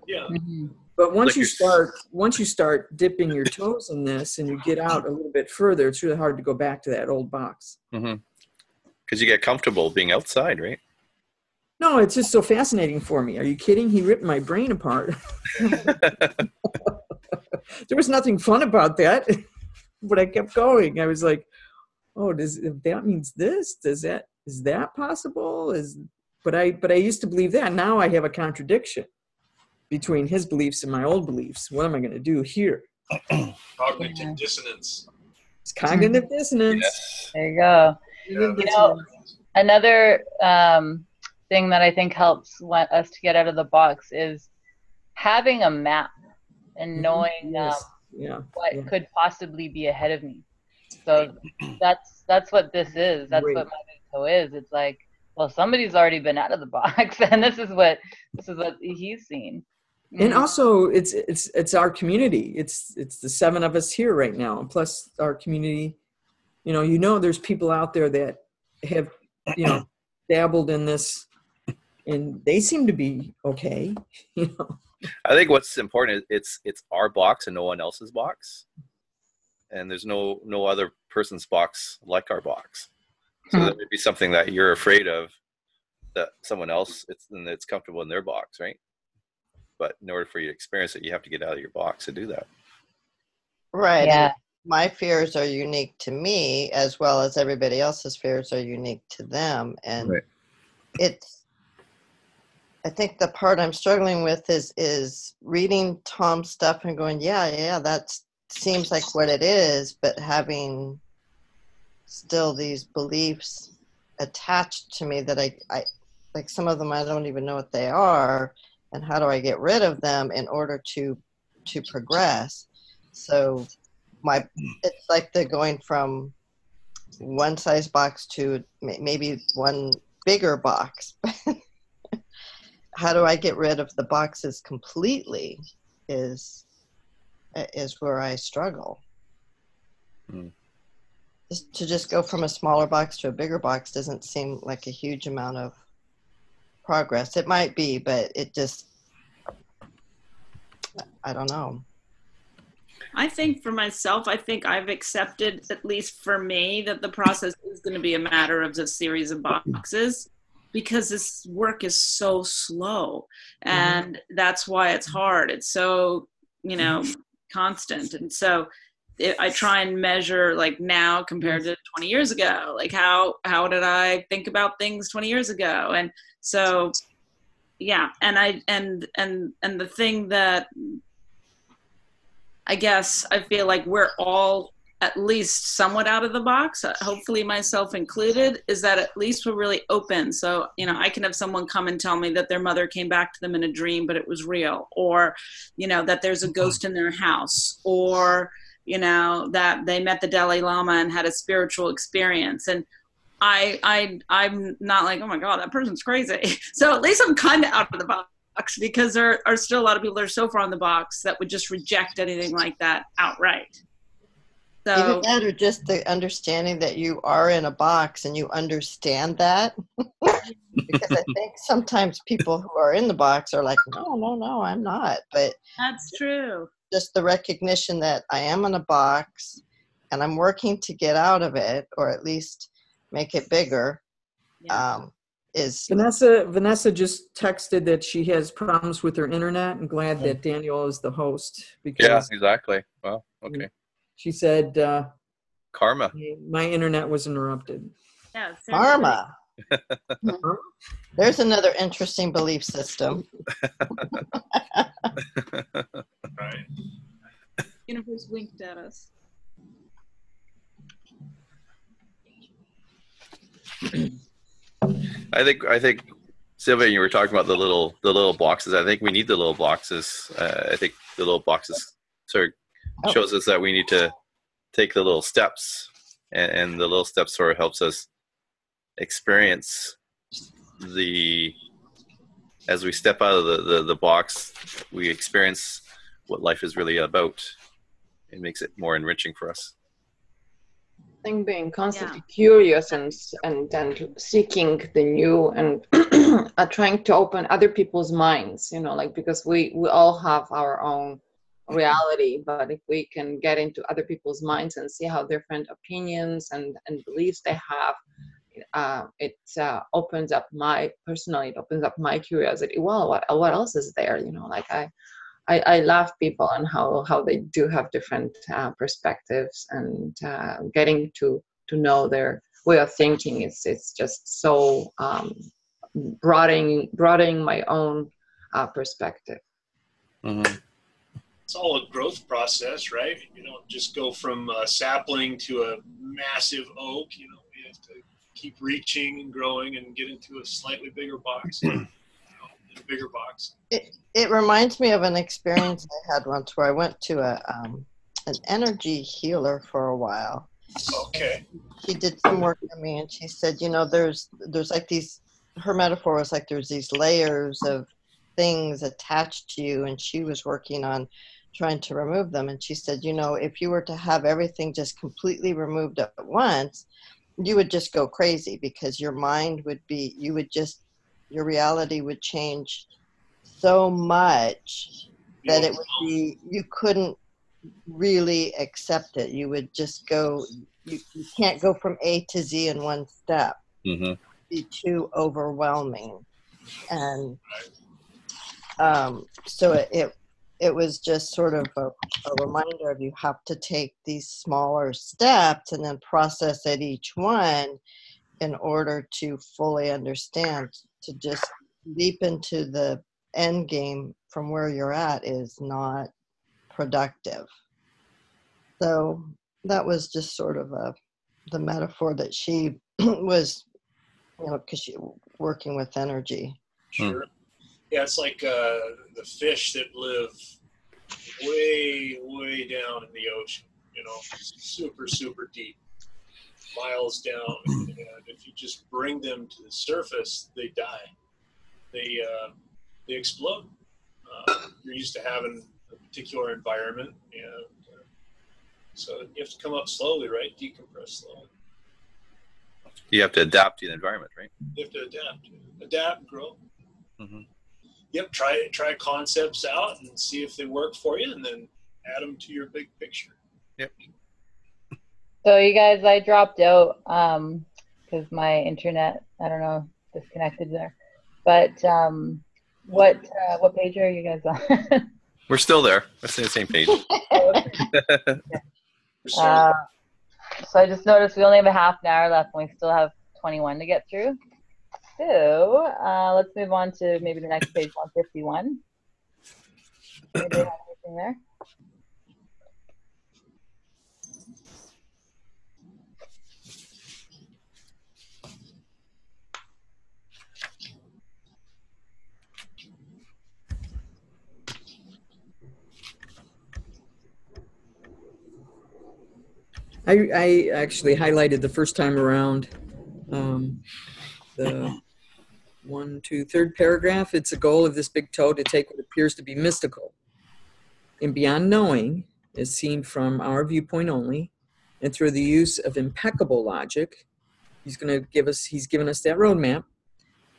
Yeah. Mm-hmm. But once you start dipping your toes in this and you get out a little bit further, it's really hard to go back to that old box. Mm-hmm. Because you get comfortable being outside, right? No, it's just so fascinating for me. Are you kidding? He ripped my brain apart. There was nothing fun about that, but I kept going. I was like, "Oh, if that means this? Is that possible?" But I used to believe that. Now I have a contradiction between his beliefs and my old beliefs. What am I going to do here? Cognitive dissonance. It's cognitive dissonance. Yes. There you go. Yeah, Another thing that I think helps us to get out of the box is having a map and knowing what could possibly be ahead of me. So that's what this is. That's what my is. It's like, well, somebody's already been out of the box, and this is what he's seen. And also, it's our community. It's the 7 of us here right now, and plus our community there's people out there that have, dabbled in this, and they seem to be okay. I think what's important is it's our box and no one else's box, and there's no other person's box like our box. So that would be something that you're afraid of, that someone else it's comfortable in their box, right? But in order for you to experience it, you have to get out of your box to do that. Right. Yeah. And my fears are unique to me, as well as everybody else's fears are unique to them. And Right. I think the part I'm struggling with is reading Tom's stuff and going, yeah, that seems like what it is, but having still these beliefs attached to me that I like, some of them I don't even know what they are, and how do I get rid of them in order to progress. So it's like they're going from one size box to maybe one bigger box. How do I get rid of the boxes completely is where I struggle. Just go from a smaller box to a bigger box doesn't seem like a huge amount of progress. It might be, but it just, I don't know. I think for myself, I think I've accepted, at least for me, that the process is going to be a matter of a series of boxes, because this work is so slow, and that's why it's hard. It's so, constant. And so I try and measure, like, now compared to 20 years ago, like how did I think about things 20 years ago? And so, yeah. And the thing that I guess I feel like we're all at least somewhat out of the box, hopefully myself included, is that at least we're really open. So, I can have someone come and tell me that their mother came back to them in a dream, but it was real, or, that there's a ghost in their house, or, that they met the Dalai Lama and had a spiritual experience. And I'm not like, oh my God, that person's crazy. So at least I'm kind of out of the box, because there are still a lot of people that are so far in the box that would just reject anything like that outright. So, even that, or just the understanding that you are in a box and you understand that. Because I think sometimes people who are in the box are like, no, I'm not. But that's true. Just the recognition that I am in a box and I'm working to get out of it, or at least make it bigger. Is Vanessa just texted that she has problems with her internet, and glad that Daniel is the host, because exactly. Well, okay. She said, karma. My internet was interrupted. Yeah, karma. There's another interesting belief system. Right. Universe winked at us. I think Sylvia, you were talking about the little boxes. I think we need the little boxes. I think the little boxes sort of shows us that we need to take the little steps, and the little steps sort of helps us experience as we step out of the box, we experience what life is really about. It makes it more enriching for us. I think being constantly curious and seeking the new, and trying to open other people's minds, because we all have our own reality, but if we can get into other people's minds and see how different opinions and beliefs they have, it opens up my curiosity. Well, what else is there? I love people and how they do have different perspectives, and getting to know their way of thinking. It's just so broadening my own perspective. Mm-hmm. It's all a growth process, right? You don't just go from a sapling to a massive oak. We have to keep reaching and growing and get into a slightly bigger box. A bigger box. It reminds me of an experience I had once where I went to an energy healer for a while. Okay. She did some work on me, and she said, there's like these, her metaphor was like there's these layers of things attached to you, and she was working on trying to remove them. And she said, if you were to have everything just completely removed at once, you would just go crazy, because your mind would be, your reality would change so much that it would be, you couldn't really accept it. You would just go, you can't go from A to Z in one step. Mm-hmm. It'd be too overwhelming. And so it was just sort of a reminder of, you have to take these smaller steps and then process at each one in order to fully understand. To just leap into the end game from where you're at is not productive. So that was just sort of the metaphor that she was, because she working with energy. Sure. Yeah, it's like the fish that live way, way down in the ocean, super, super deep, miles down. And if you just bring them to the surface, they die. They explode. You're used to having a particular environment, and so you have to come up slowly, right? Decompress slowly. You have to adapt to the environment, right? You have to adapt, and grow. Mm-hmm. Yep, try concepts out and see if they work for you, and then add them to your big picture. Yep. So you guys, I dropped out because my internet, I don't know, disconnected there. But what page are you guys on? We're still there. We're on the same page. So I just noticed we only have a half an hour left, and we still have 21 to get through. So let's move on to maybe the next page, 151. Anybody have anything there? I actually highlighted the first time around the third paragraph. It's a goal of this big toe to take what appears to be mystical and beyond knowing, is seen from our viewpoint only, and through the use of impeccable logic, he's given us that roadmap,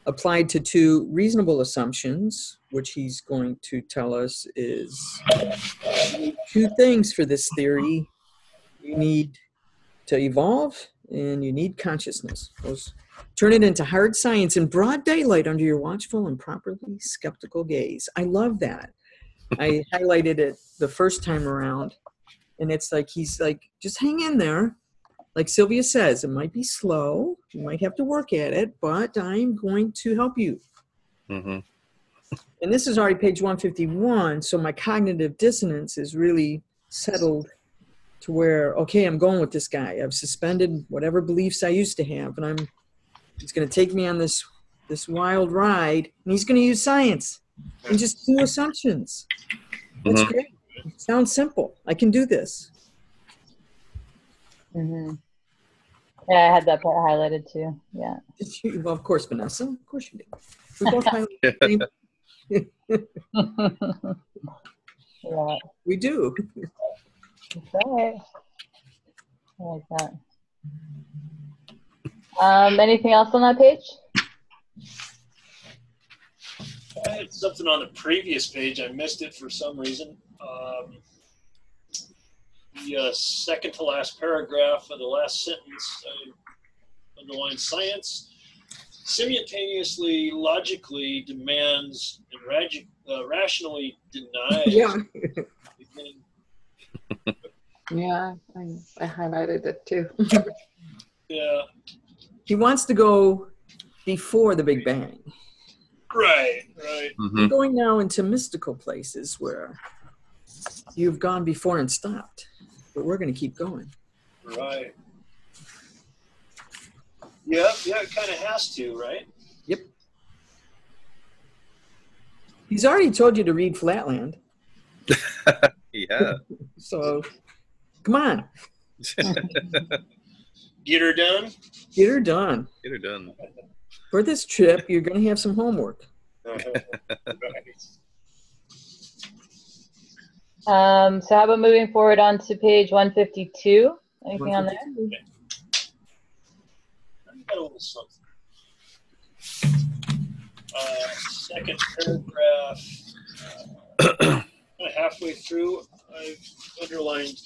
applied to two reasonable assumptions, which he's going to tell us is two things for this theory. You need to evolve, and you need consciousness. Turn it into hard science in broad daylight under your watchful and properly skeptical gaze. I love that. I highlighted it the first time around, and it's like, he's like, just hang in there. Like Sylvia says, it might be slow. You might have to work at it, but I'm going to help you. Mm-hmm. And this is already page 151, so my cognitive dissonance is really settled to where, okay, I'm going with this guy. I've suspended whatever beliefs I used to have, and he's going to take me on this wild ride, and he's going to use science and just do assumptions. That's great. It sounds simple. I can do this. Mm-hmm. Yeah, I had that part highlighted too. Yeah. Well, of course, Vanessa. Of course you did. We both highlighted the same. Yeah. We do. That's right. I like that. Anything else on that page? I had something on the previous page. I missed it for some reason. The second to last paragraph of the last sentence, I underlined science simultaneously, logically demands and rationally denies. Yeah. Yeah, I highlighted it too. Yeah. He wants to go before the Big Bang. Right. Mm-hmm. You're going now into mystical places where you've gone before and stopped, but we're going to keep going. Right. Yeah, it kind of has to, right? Yep. He's already told you to read Flatland. Yeah. So, come on. Get her done. Get her done. Get her done. For this trip, you're going to have some homework. Right. So how about moving forward on to page 152? Anything on there? I've got a little something. Second paragraph, halfway through, I've underlined,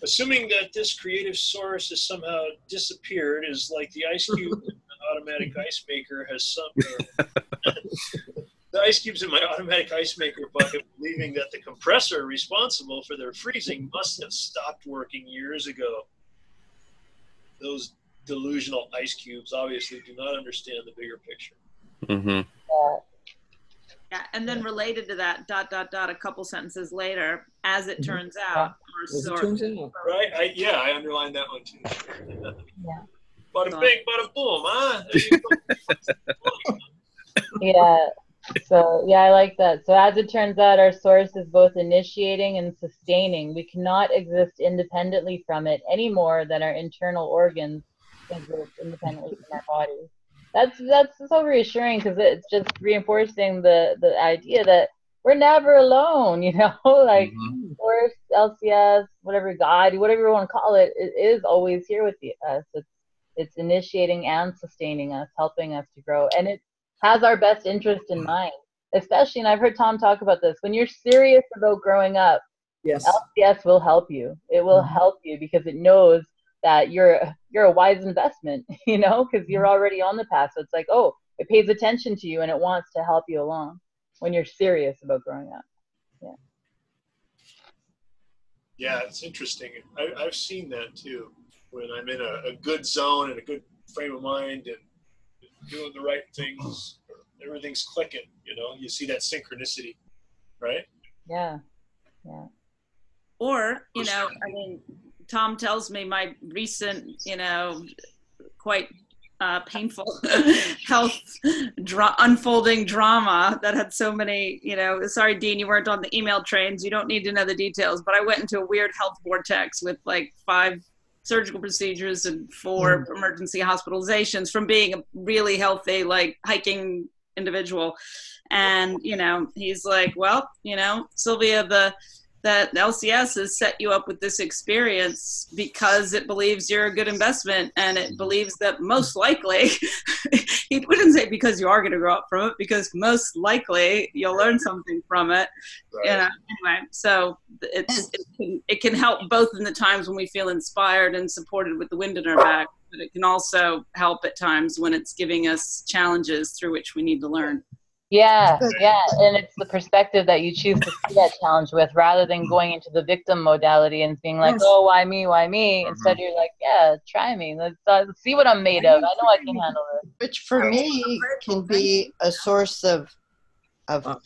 assuming that this creative source has somehow disappeared is like the ice cube in an automatic ice maker has some. The ice cubes in my automatic ice maker bucket, believing that the compressor responsible for their freezing must have stopped working years ago. Those delusional ice cubes obviously do not understand the bigger picture. Mm-hmm. Yeah, and then related to that, ... a couple sentences later, as it turns out, Right? I underlined that one too. Yeah. Bada bing, bada boom, huh? There you go. Yeah. So yeah, I like that. So as it turns out, our source is both initiating and sustaining. We cannot exist independently from it any more than our internal organs exist independently from our bodies. That's so reassuring because it's just reinforcing the idea that we're never alone. You know, like source, LCS, whatever God, whatever you want to call it, it is always here with us. It's initiating and sustaining us, helping us to grow, and it has our best interest in mind, especially, and I've heard Tom talk about this, when you're serious about growing up, Yes. LCS will help you. It will help you because it knows that you're a wise investment, you know, because you're already on the path. So it's like, oh, it pays attention to you and it wants to help you along when you're serious about growing up. Yeah. Yeah, it's interesting. I've seen that too. When I'm in a good zone and a good frame of mind and doing the right things, everything's clicking, you know, you see that synchronicity, right? Yeah. Yeah. Or, you know, I mean, Tom tells me my recent, you know, quite painful health unfolding drama that had so many, you know, sorry, Dean, you weren't on the email trains. You don't need to know the details, but I went into a weird health vortex with like 5 surgical procedures and 4 emergency hospitalizations from being a really healthy, like hiking individual. And, you know, he's like, well, you know, Sylvia, that LCS has set you up with this experience because it believes you're a good investment, and it believes that most likely, he wouldn't say because you are going to grow up from it, because most likely you'll learn something from it. Right. You know, anyway, so it can help both in the times when we feel inspired and supported with the wind in our back, but it can also help at times when it's giving us challenges through which we need to learn. Yeah, and it's the perspective that you choose to see that challenge with, rather than going into the victim modality and being like, oh, why me, why me? Instead, you're like, yeah, try me. Let's see what I'm made of. I know I can handle it. Which for me can be a source of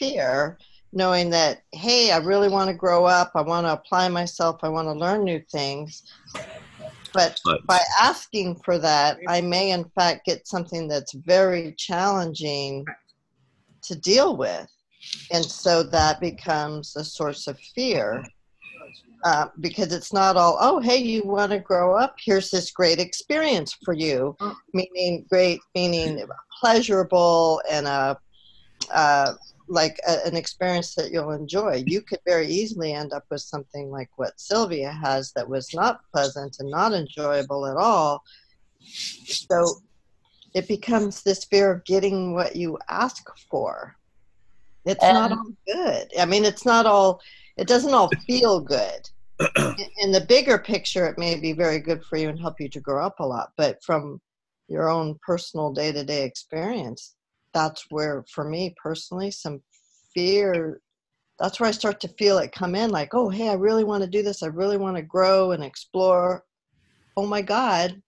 fear, knowing that, hey, I really want to grow up. I want to apply myself. I want to learn new things. But by asking for that, I may in fact get something that's very challenging to deal with. And so that becomes a source of fear, because it's not all, oh, hey, you want to grow up? Here's this great experience for you, meaning pleasurable and an experience that you'll enjoy. You could very easily end up with something like what Sylvia has that was not pleasant and not enjoyable at all. So it becomes this fear of getting what you ask for. It's not all good. I mean, it doesn't all feel good. In the bigger picture, it may be very good for you and help you to grow up a lot. But from your own personal day-to-day experience, that's where, for me personally, some fear, that's where I start to feel it come in, like, oh, hey, I really want to do this. I really want to grow and explore. Oh, my God.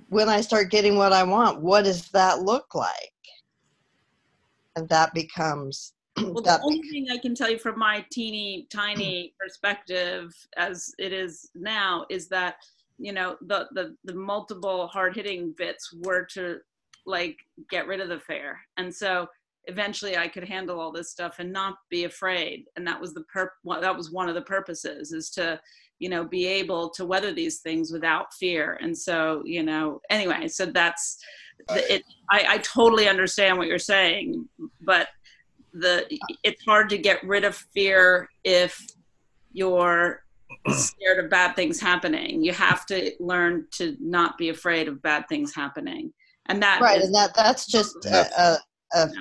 When I start getting what I want, what does that look like? And that becomes... Well, the only thing I can tell you from my teeny tiny perspective as it is now is that, you know, the multiple hard-hitting bits were to, like, get rid of the fear. And so eventually I could handle all this stuff and not be afraid. And that was that was one of the purposes, is to, you know, be able to weather these things without fear. And so, you know, anyway, so that's it. I totally understand what you're saying, but it's hard to get rid of fear if you're scared of bad things happening. You have to learn to not be afraid of bad things happening. And that right, is, and that's just a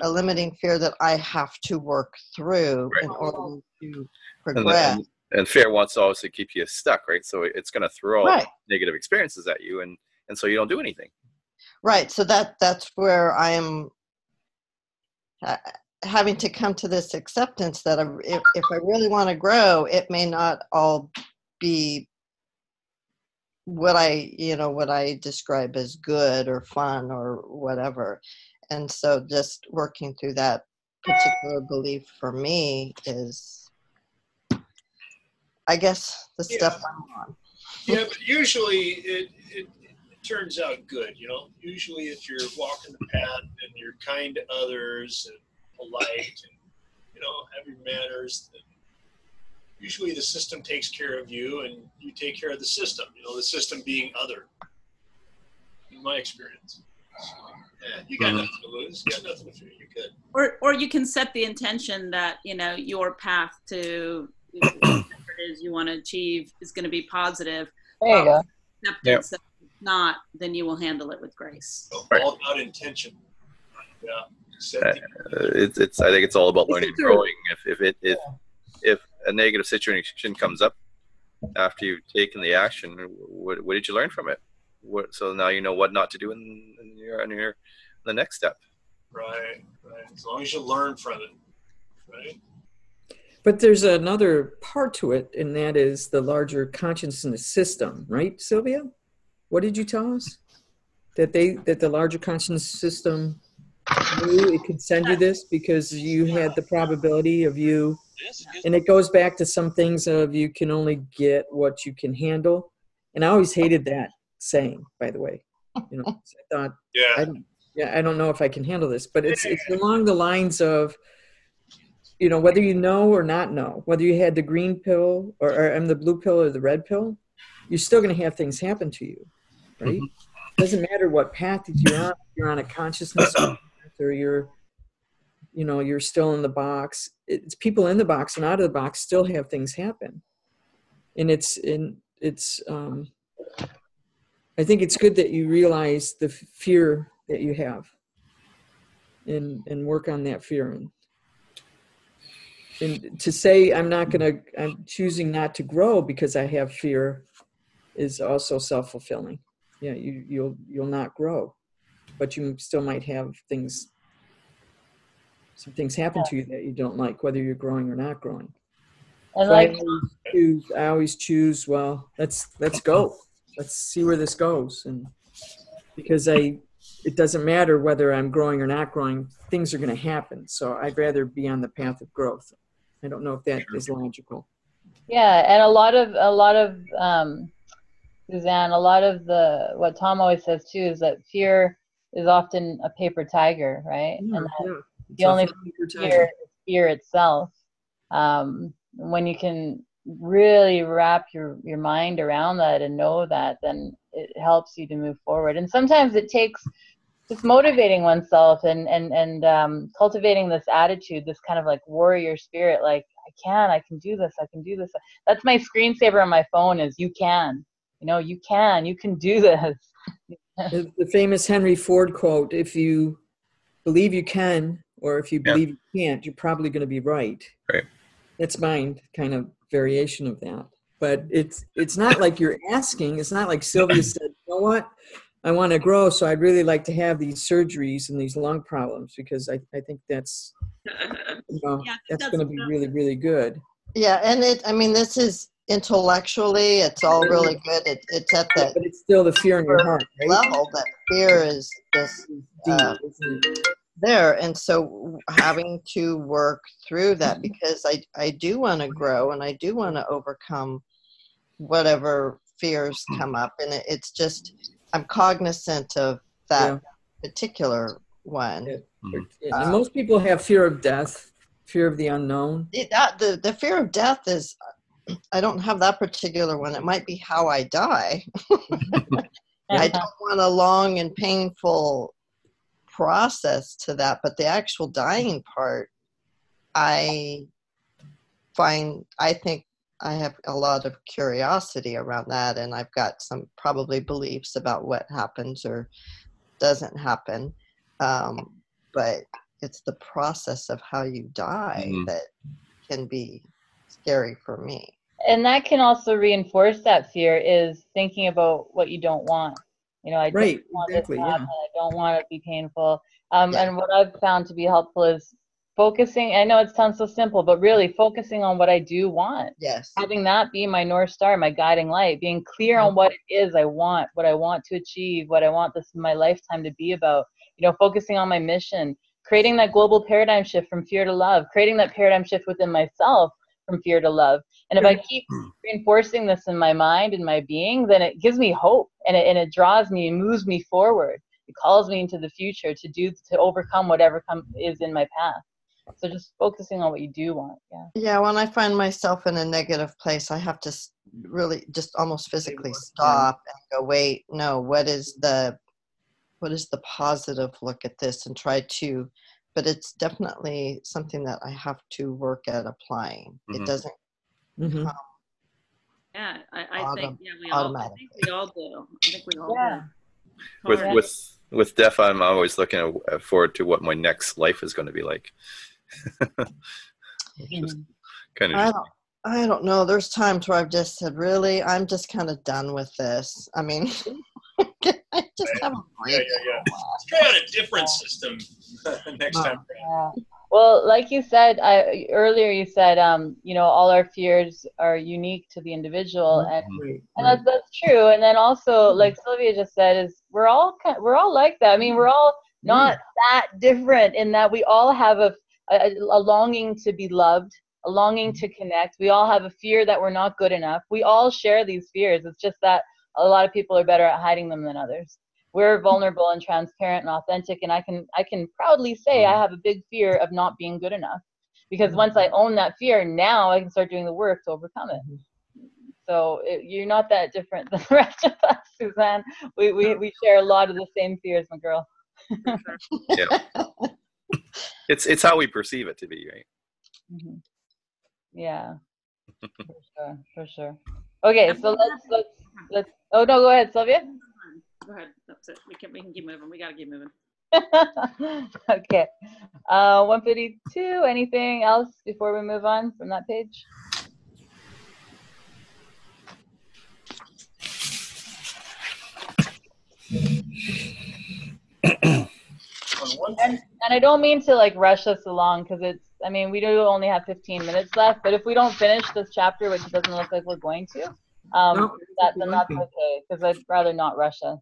limiting fear that I have to work through in order to progress. And fear wants to also keep you stuck, right? So it's going to throw negative experiences at you, and so you don't do anything. Right. So that's where I am having to come to this acceptance that if I really want to grow, it may not all be what I describe as good or fun or whatever. And so just working through that particular belief for me is, I guess, the step I'm on. Yeah, but usually it turns out good, you know. Usually if you're walking the path and you're kind to others and polite and, you know, have your manners, then usually the system takes care of you and you take care of the system, you know, the system being other, in my experience. So, yeah, you got nothing to lose, you got nothing to fear, you're good. or you can set the intention that, you know, your path to whatever it is you want to achieve is going to be positive. There you go. Acceptance that if not, then you will handle it with grace. So all about intention. Yeah. It's I think it's all about learning and growing. If a negative situation comes up after you've taken the action, what did you learn from it? So now you know what not to do in the next step. Right. As long as you learn from it, right? But there's another part to it, and that is the larger consciousness system, right, Sylvia? What did you tell us? That the larger consciousness system knew it could send you this because you had the probability of you, and it goes back to some things of you can only get what you can handle. And I always hated that saying, by the way. You know, I thought, I don't know if I can handle this, but it's along the lines of, you know, whether you know or not know, whether you had the green pill or the blue pill or the red pill, you're still going to have things happen to you, right? It doesn't matter what path you're on. If you're on a consciousness path or you're still in the box. It's people in the box and out of the box still have things happen. And I think it's good that you realize the fear that you have and work on that fear. And to say I'm choosing not to grow because I have fear is also self-fulfilling. Yeah, you'll not grow, but you still might have some things happen to you that you don't like, whether you're growing or not growing. And so I always choose, well, let's go. Let's see where this goes. And because it doesn't matter whether I'm growing or not growing, things are going to happen. So I'd rather be on the path of growth. I don't know if that is logical. Yeah, and a lot of Suzanne, a lot of what Tom always says too is that fear is often a paper tiger, right? Yeah, and the only fear itself. When you can really wrap your mind around that and know that, then it helps you to move forward. And sometimes it takes just motivating oneself and cultivating this attitude, this kind of like warrior spirit, like I can do this, I can do this. That's my screensaver on my phone is you can do this. The famous Henry Ford quote, if you believe you can, or if you believe you can't, you're probably going to be right. Right. That's mine, kind of variation of that. But it's not like you're asking. It's not like Sylvia said, you know what? I want to grow, so I'd really like to have these surgeries and these lung problems because I think that's, that's going to be really, really good. Yeah, and this is intellectually, it's all really good. It's at that, but it's still the fear in your heart, right? Level that fear is just there, and so having to work through that because I do want to grow and I do want to overcome whatever fears come up, and it's just I'm cognizant of that particular one. And most people have fear of death, fear of the unknown. The fear of death is, I don't have that particular one. It might be how I die. I don't want a long and painful process to that, but the actual dying part, I think I have a lot of curiosity around that, and I've got some probably beliefs about what happens or doesn't happen. But it's the process of how you die that can be scary for me. And that can also reinforce that fear, is thinking about what you don't want. You know, I don't want this to happen. I don't want it to be painful. And what I've found to be helpful is focusing. I know it sounds so simple, but really focusing on what I do want. Yes. Having that be my North Star, my guiding light, being clear on what it is I want, what I want to achieve, what I want this my lifetime to be about. You know, focusing on my mission, creating that global paradigm shift from fear to love, creating that paradigm shift within myself from fear to love. And if I keep reinforcing this in my mind and my being, then it gives me hope, and it draws me and moves me forward. It calls me into the future to overcome whatever is in my path. So just focusing on what you do want. Yeah, when I find myself in a negative place, I have to really just almost physically stop and go, wait, no, what is the positive look at this, and try to, but it's definitely something that I have to work at applying. It doesn't come I think we all do. I think we all do. With Def, I'm always looking forward to what my next life is going to be like. Just kind of. I don't know. There's times where I've just said, really, I'm just kind of done with this. I mean, I just have a break. Let's try out a different system next time. Well, like you said earlier, you said, you know, all our fears are unique to the individual, and that's true. And then also, like Sylvia just said, is we're all like that. I mean, we're all not that different in that we all have a longing to be loved, a longing to connect. We all have a fear that we're not good enough. We all share these fears. It's just that a lot of people are better at hiding them than others. We're vulnerable and transparent and authentic, and I can proudly say I have a big fear of not being good enough, because once I own that fear, now I can start doing the work to overcome it. So you're not that different than the rest of us, Suzanne. We share a lot of the same fears, my girl. Yeah. It's how we perceive it to be, right? Yeah, for sure. Okay, so let's. Oh no, go ahead, Sylvia. Go ahead. That's it. We can keep moving. We gotta keep moving. Okay. 152. Anything else before we move on from that page? And I don't mean to like rush us along, because I mean, we do only have 15 minutes left, but if we don't finish this chapter, which it doesn't look like we're going to, then that's okay, because I'd rather not rush us.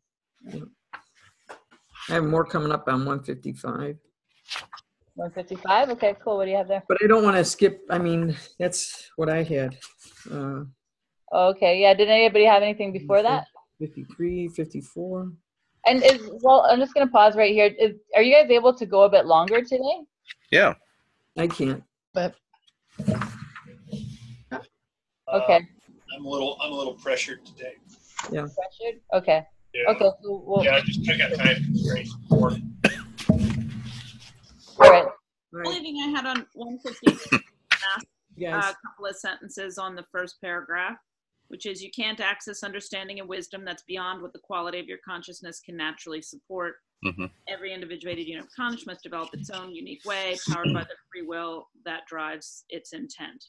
I have more coming up on 155. 155? Okay, cool. What do you have there? But I don't want to skip. I mean, that's what I had. Okay, yeah. Did anybody have anything before that? 53, 54. And I'm just going to pause right here. Are you guys able to go a bit longer today? Yeah. I can't. But okay. I'm a little pressured today. Yeah. Pressured? Okay. Yeah. Okay. So I got time. Great. All right. The only thing I had on 150 a couple of sentences on the first paragraph, which is, you can't access understanding and wisdom that's beyond what the quality of your consciousness can naturally support. Every individuated unit of consciousness must develop its own unique way, powered by the free will that drives its intent.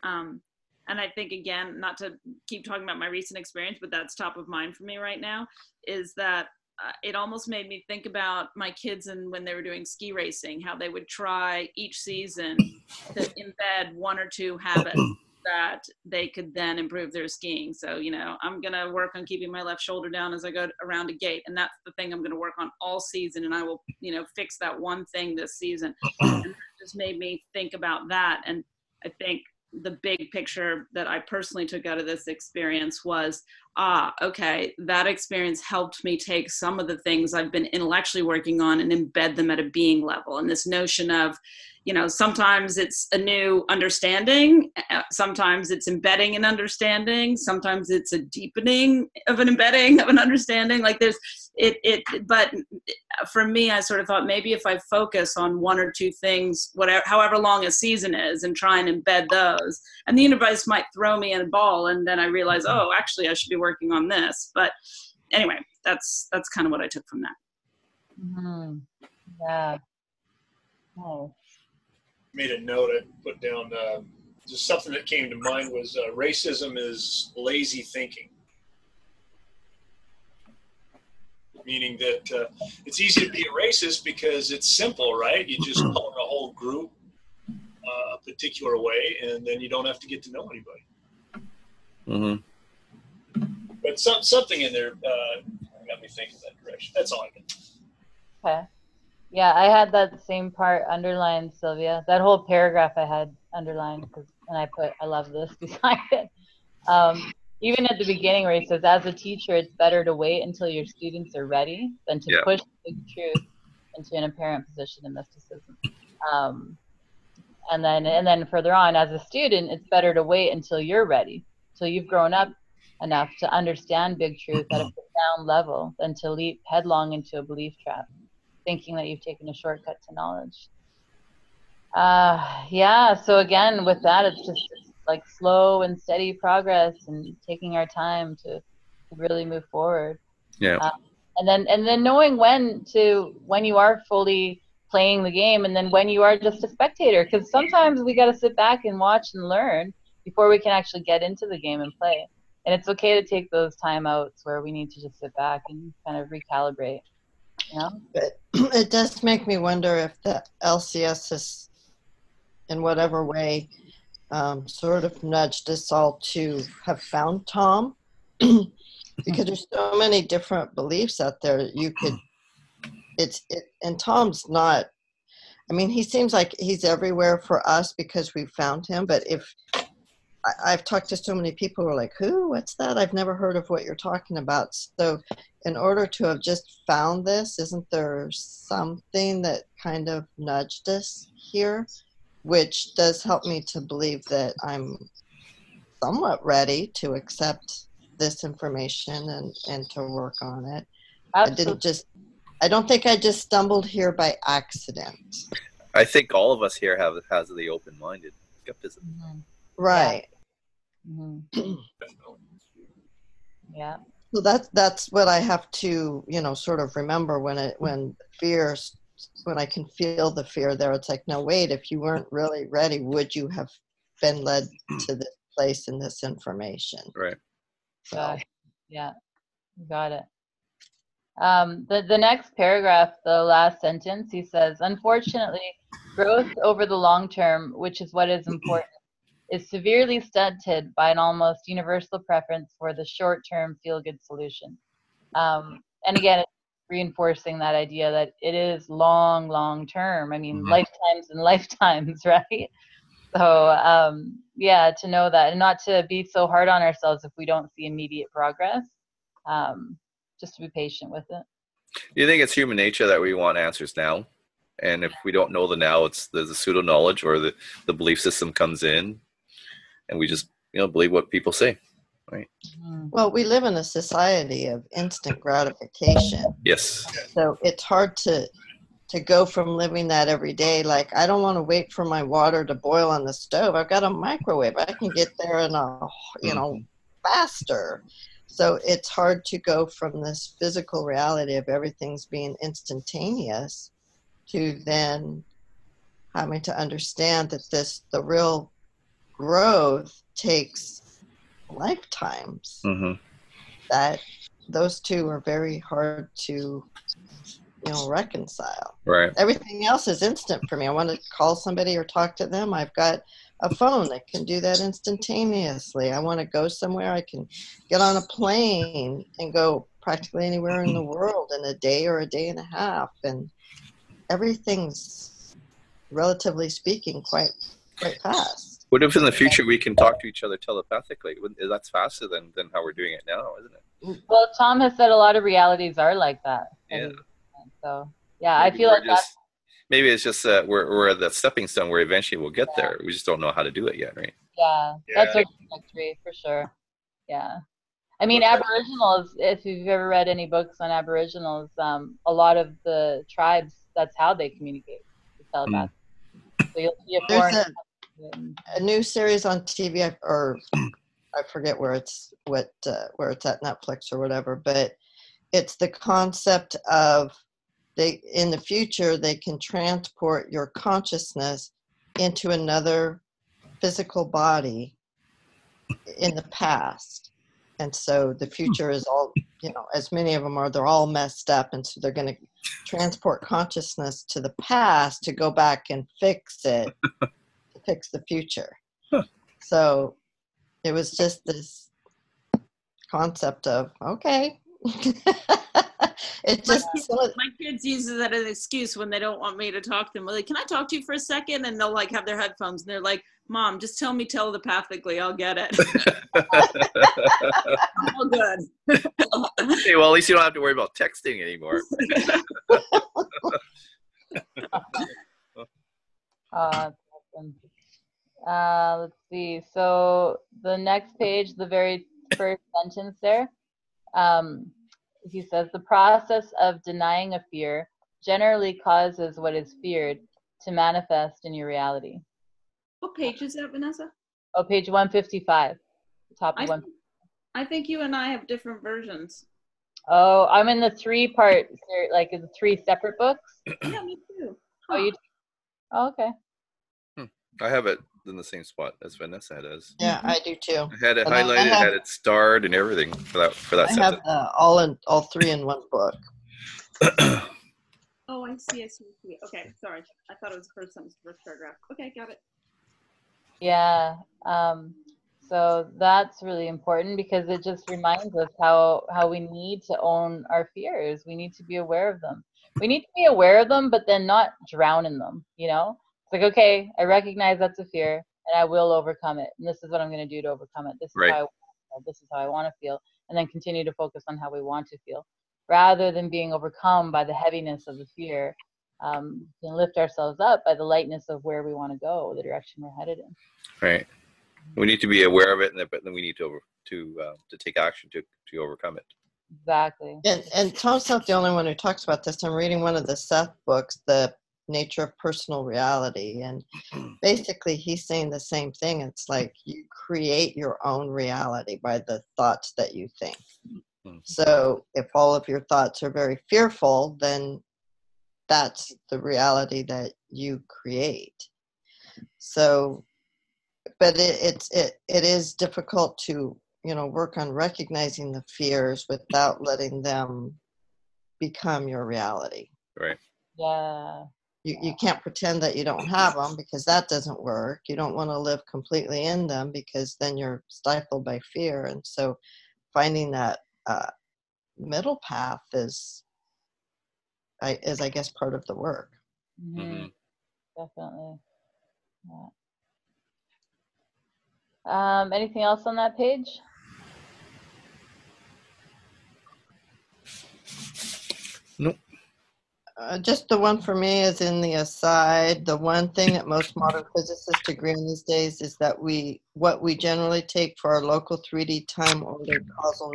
And I think, again, not to keep talking about my recent experience, but that's top of mind for me right now, is that it almost made me think about my kids and when they were doing ski racing, how they would try each season to embed one or two habits that they could then improve their skiing. So, you know, I'm going to work on keeping my left shoulder down as I go around a gate. And that's the thing I'm going to work on all season. And I will, you know, fix that one thing this season. And that just made me think about that. And I think the big picture that I personally took out of this experience was, okay, that experience helped me take some of the things I've been intellectually working on and embed them at a being level. And this notion of, you know, sometimes it's a new understanding, sometimes it's embedding an understanding, sometimes it's a deepening of an embedding of an understanding. Like but for me, I sort of thought maybe if I focus on one or two things, whatever, however long a season is, and try and embed those, and the universe might throw me in a ball, and then I realize, oh, actually, I should be working on this. But anyway, that's kind of what I took from that. Mm-hmm. Yeah. Oh. Made a note. I put down just something that came to mind was racism is lazy thinking. Meaning that it's easy to be a racist because it's simple, right? You just color a whole group a particular way, and then you don't have to get to know anybody. Mm-hmm. But something in there got me thinking that direction. That's all I can. Okay. Yeah, I had that same part underlined, Sylvia. That whole paragraph I had underlined, and I put, I love this beside it. Even at the beginning where he says, as a teacher, it's better to wait until your students are ready than to push the truth into an apparent position of mysticism. And then further on, as a student, it's better to wait until you're ready, till you've grown up enough to understand big truth at a profound level than to leap headlong into a belief trap, thinking that you've taken a shortcut to knowledge. Yeah, so again, with that, it's just like slow and steady progress and taking our time to really move forward. Yeah. And then knowing when you are fully playing the game and then when you are just a spectator, because sometimes we got to sit back and watch and learn before we can actually get into the game and play. And it's okay to take those timeouts where we need to just sit back and kind of recalibrate. Yeah. But it does make me wonder if the LCS has, in whatever way, sort of nudged us all to have found Tom, because there's so many different beliefs out there. And Tom's not, I mean, he seems like he's everywhere for us because we found him. But if I've talked to so many people who are like, who? What's that? I've never heard of what you're talking about. So in order to have just found this, isn't there something that kind of nudged us here, which does help me to believe that I'm somewhat ready to accept this information and to work on it. Absolutely. I don't think I just stumbled here by accident. I think all of us here has the open-minded skepticism. Mm-hmm. Right. Yeah. Mm-hmm. Yeah. So that's what I have to, sort of remember when I can feel the fear there. It's like, no, wait, if you weren't really ready, would you have been led to this place and this information? Right. So. Yeah, got it. The next paragraph, the last sentence, he says, unfortunately, growth over the long term, which is what is important, is severely stunted by an almost universal preference for the short-term feel-good solution. And again, it's reinforcing that idea that it is long term. I mean, lifetimes and lifetimes, right? So, yeah, to know that and not to be so hard on ourselves if we don't see immediate progress, just to be patient with it. Do you think it's human nature that we want answers now? And if we don't know the now, there's a pseudo knowledge or the belief system comes in and we just, believe what people say, right? Well, we live in a society of instant gratification. Yes. So it's hard to go from living that every day. Like, I don't want to wait for my water to boil on the stove. I've got a microwave. I can get there in faster. So it's hard to go from this physical reality of everything's being instantaneous to then having to understand that the real growth takes lifetimes. That those two are very hard to reconcile. Right. Everything else is instant for me. I want to call somebody or talk to them. I've got a phone that can do that instantaneously. I want to go somewhere. I can get on a plane and go practically anywhere in the world in a day or a day and a half. And everything's, relatively speaking, quite fast. What if in the future we can talk to each other telepathically? That's faster than how we're doing it now, isn't it? Well, Tom has said a lot of realities are like that. Yeah. So, yeah, maybe I feel like maybe it's just we're at that stepping stone where eventually we'll get there. We just don't know how to do it yet, right? Yeah, that's our trajectory for sure. Yeah. I mean, Aboriginals, if you've ever read any books on Aboriginals, a lot of the tribes, that's how they communicate, with telepathy. So you'll see a There's foreign... a new series on TV, or I forget where it's at, Netflix or whatever, but it's the concept of in the future they can transport your consciousness into another physical body in the past. And so the future is all, as many of them are, they're all messed up. And so they're going to transport consciousness to the past to go back and fix it, to fix the future. So it was just this concept of, okay. My kids use that as an excuse when they don't want me to talk to them. Like, can I talk to you for a second? And they'll like have their headphones and they're like, Mom, just tell me telepathically, I'll get it. I'm all good. Hey, well, at least you don't have to worry about texting anymore. That's awesome. Let's see. So the next page, the very first sentence there, he says, the process of denying a fear generally causes what is feared to manifest in your reality. What page is that, Vanessa? Oh, page 155. Top of one. I think you and I have different versions. Oh, I'm in the 3-part, like the 3 separate books. Yeah, me too. Huh. Oh, you? Oh, okay. I have it in the same spot as Vanessa does. Yeah, I do too. I had it highlighted, had it starred, and everything for that. I have all 3 in one book. Oh, I see. Okay, sorry. I thought it was the first sentence, first paragraph. Okay, got it. Yeah. So that's really important because it just reminds us how we need to own our fears. We need to be aware of them. We need to be aware of them, but then not drown in them, It's like, okay, I recognize that's a fear and I will overcome it. And this is what I'm going to do to overcome it. This is how I want to feel. And then continue to focus on how we want to feel. Rather than being overcome by the heaviness of the fear, we can lift ourselves up by the lightness of where we want to go, the direction we're headed in. Right. We need to be aware of it, but then we need to take action to overcome it. Exactly. And Tom's not the only one who talks about this. I'm reading one of the Seth books, The Nature of Personal Reality, and basically he's saying the same thing. It's like you create your own reality by the thoughts that you think. So if all of your thoughts are very fearful, then that's the reality that you create. So, but it is difficult to, work on recognizing the fears without letting them become your reality. Right. Yeah. You can't pretend that you don't have them because that doesn't work. You don't want to live completely in them because then you're stifled by fear. And so finding that middle path is, I guess, part of the work. Mm-hmm. Definitely. Yeah. Anything else on that page? Nope. Just the one for me is in the aside. The one thing that most modern physicists agree on these days is that what we generally take for our local 3D time-ordered causal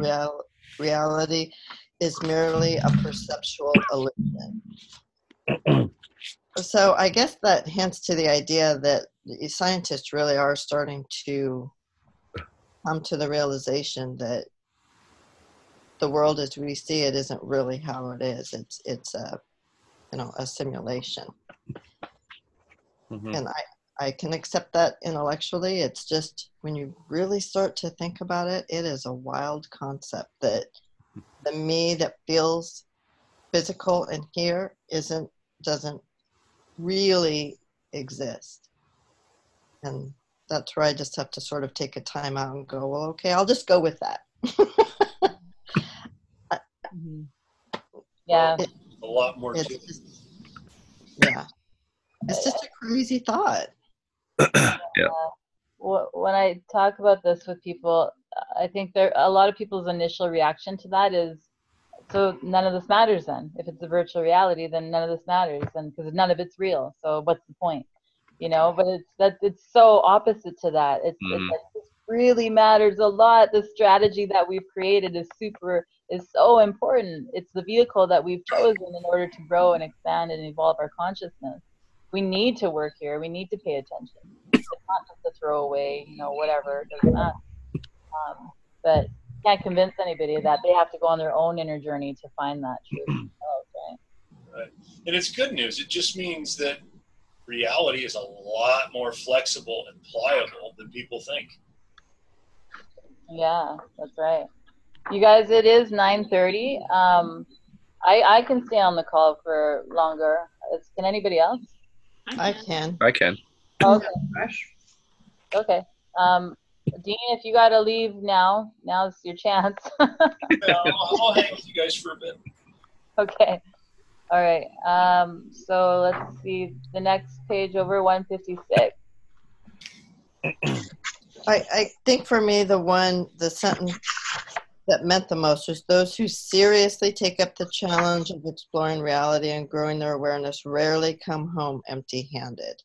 reality is merely a perceptual illusion. So I guess that hints to the idea that scientists really are starting to come to the realization that the world as we see it isn't really how it is. It's a simulation. Mm-hmm. And I can accept that intellectually. It's just when you really start to think about it, it is a wild concept that the me that feels physical and here doesn't really exist. And that's where I just have to sort of take a time out and go, well, okay, I'll just go with that. Yeah. A lot more to it. Yeah. It's just a crazy thought. Yeah. When I talk about this with people, I think a lot of people's initial reaction to that is, so none of this matters then. If it's a virtual reality, then none of this matters, and because none of it's real. So what's the point? But it's so opposite to that. It's like really matters a lot. The strategy that we've created is so important. It's the vehicle that we've chosen in order to grow and expand and evolve our consciousness. We need to work here. We need to pay attention. It's not just a throwaway, whatever, it doesn't matter. But can't convince anybody of that. They have to go on their own inner journey to find that truth themselves, right? Right. And it's good news. It just means that reality is a lot more flexible and pliable than people think. Yeah, that's right. You guys, it is 9:30. I can stay on the call for longer. Can anybody else? I can. I can. Okay. Okay. Dean, if you got to leave now, now's your chance. I'll hang with you guys for a bit. Okay. All right. So let's see the next page over, 156. I think for me, the sentence that meant the most was, those who seriously take up the challenge of exploring reality and growing their awareness rarely come home empty-handed.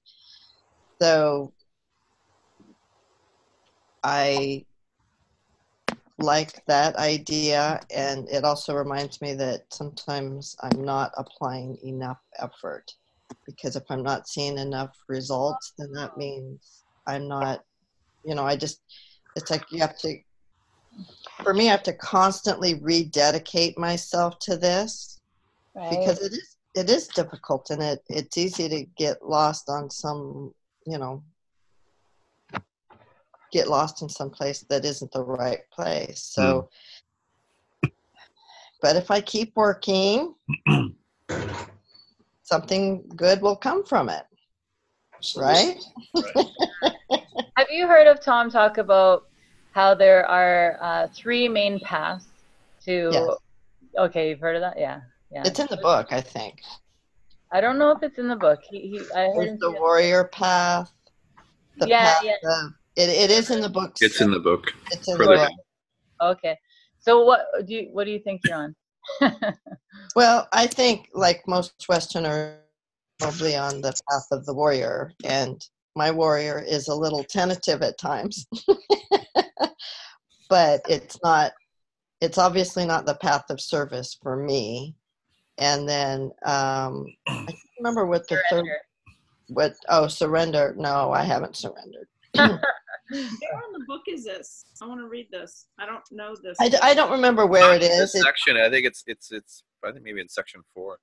So I like that idea, and it also reminds me that sometimes I'm not applying enough effort, because if I'm not seeing enough results, then that means I'm not, it's like for me, I have to constantly rededicate myself to this, Right. because it is difficult, and it's easy to get lost on some, get lost in some place that isn't the right place. So, but if I keep working, something good will come from it. Right? Have you heard of Tom talk about how there are 3 main paths to... Yes. Okay, you've heard of that? Yeah. It's in the book, I think. I don't know if it's in the book. I heard There's the warrior path. The path of... It is in the book. It's in the book. It's in the book. Okay. So what do you think you're on? Well, I think, like most Westerners, probably on the path of the warrior, and my warrior is a little tentative at times. But it's obviously not the path of service for me. And then I can't remember what the surrender. No, I haven't surrendered. Where in the book is this? I want to read this. I don't know this. I don't remember where it is. Section. I think it's I think maybe in section 4.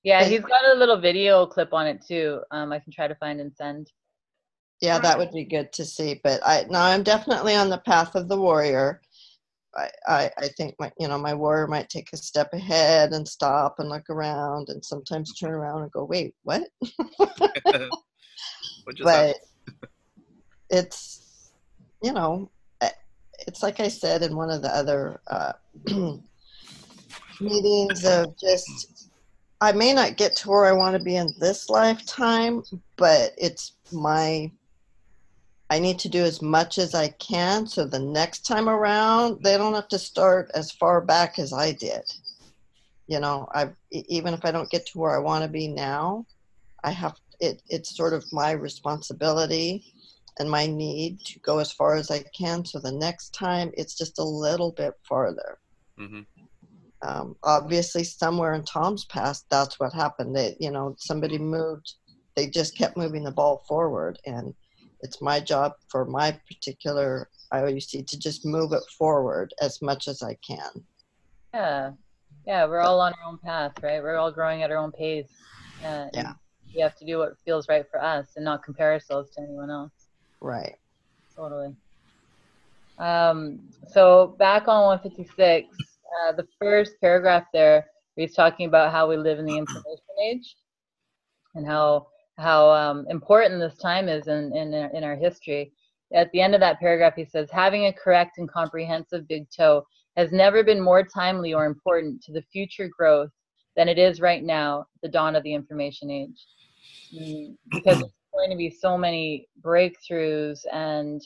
Yeah, he's got a little video clip on it too. I can try to find and send. Yeah, that would be good to see. But I'm definitely on the path of the warrior. I think my warrior might take a step ahead and stop and look around, and sometimes turn around and go, wait, what? But it's, it's like I said in one of the other meetings, of just, I may not get to where I want to be in this lifetime, but I need to do as much as I can, so the next time around, they don't have to start as far back as I did. Even if I don't get to where I want to be now, it's sort of my responsibility and my need to go as far as I can, so the next time it's just a little bit farther. Mm-hmm. Obviously, somewhere in Tom's past, that's what happened. Somebody moved. They just kept moving the ball forward, and it's my job for my particular IOUC to just move it forward as much as I can. Yeah, we're all on our own path, right? We're all growing at our own pace. Yeah. We have to do what feels right for us and not compare ourselves to anyone else. Right. Totally. So back on 156, the first paragraph there, he's talking about how we live in the information age and how important this time is in our history. At the end of that paragraph, he says, having a correct and comprehensive big toe has never been more timely or important to the future growth than it is right now, the dawn of the information age. Because there's going to be so many breakthroughs and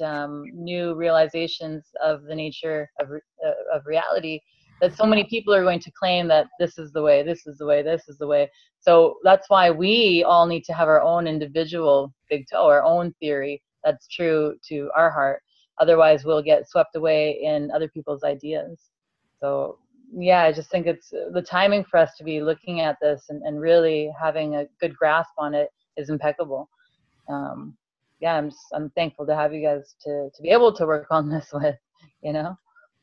new realizations of the nature of reality, that so many people are going to claim that this is the way, this is the way, this is the way. So that's why we all need to have our own individual big toe, our own theory that's true to our heart. Otherwise, we'll get swept away in other people's ideas. So yeah, I just think it's the timing for us to be looking at this and really having a good grasp on it is impeccable. Yeah, I'm thankful to have you guys to be able to work on this with, you know,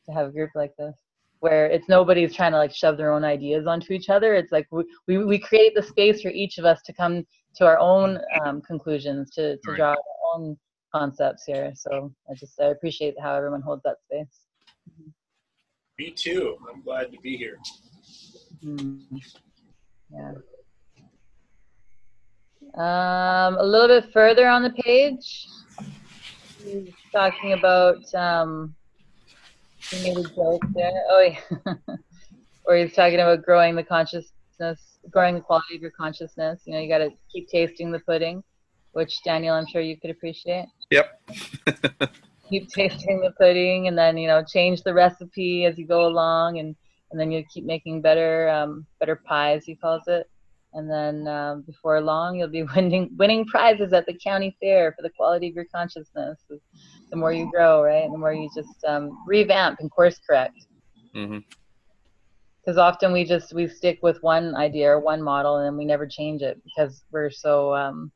to have a group like this where it's nobody's trying to like shove their own ideas onto each other. It's like we create the space for each of us to come to our own conclusions, to draw our own concepts here. So I appreciate how everyone holds that space. Me too. I'm glad to be here. Yeah. A little bit further on the page, he's talking about he made a joke there. Oh yeah. Or he's talking about growing the consciousness, growing the quality of your consciousness. You know, you got to keep tasting the pudding, which Daniel, I'm sure you could appreciate. Yep. Keep tasting the pudding, and then, you know, change the recipe as you go along, and then you keep making better pies, he calls it. And then before long, you'll be winning prizes at the county fair for the quality of your consciousness. The more you grow, right? And the more you just revamp and course correct. Mm-hmm. Because often we stick with one idea or one model, and then we never change it because we're so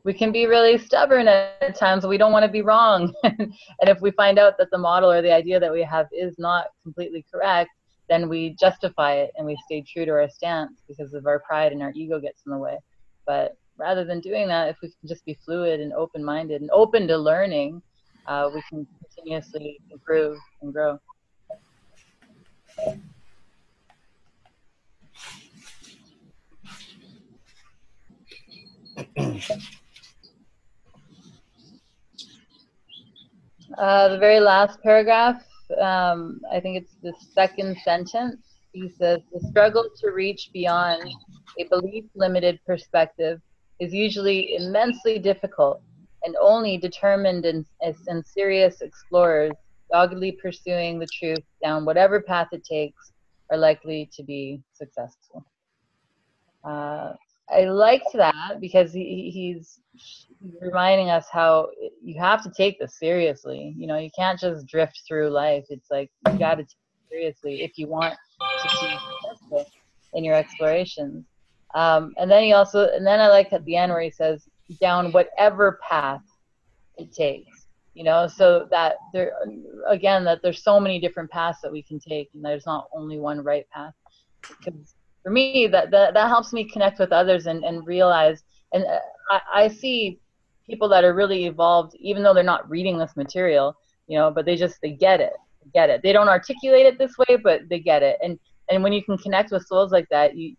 we can be really stubborn at times. We don't want to be wrong. And if we find out that the model or the idea that we have is not completely correct, then we justify it and we stay true to our stance because of our pride and our ego gets in the way. But rather than doing that, if we can just be fluid and open-minded and open to learning, we can continuously improve and grow. The very last paragraph, I think it's the second sentence. He says, the struggle to reach beyond a belief-limited perspective is usually immensely difficult, and only determined and serious explorers, doggedly pursuing the truth down whatever path it takes, are likely to be successful. I liked that because he's reminding us how you have to take this seriously. You know, you can't just drift through life. It's like you got to take it seriously if you want to be successful in your explorations. And then I like at the end where he says, down whatever path it takes. You know, so that that there's so many different paths that we can take, and there's not only one right path. Because for me, that helps me connect with others and realize, and I see people that are really evolved, even though they're not reading this material, you know, but they get it. They don't articulate it this way, but they get it. And when you can connect with souls like that, you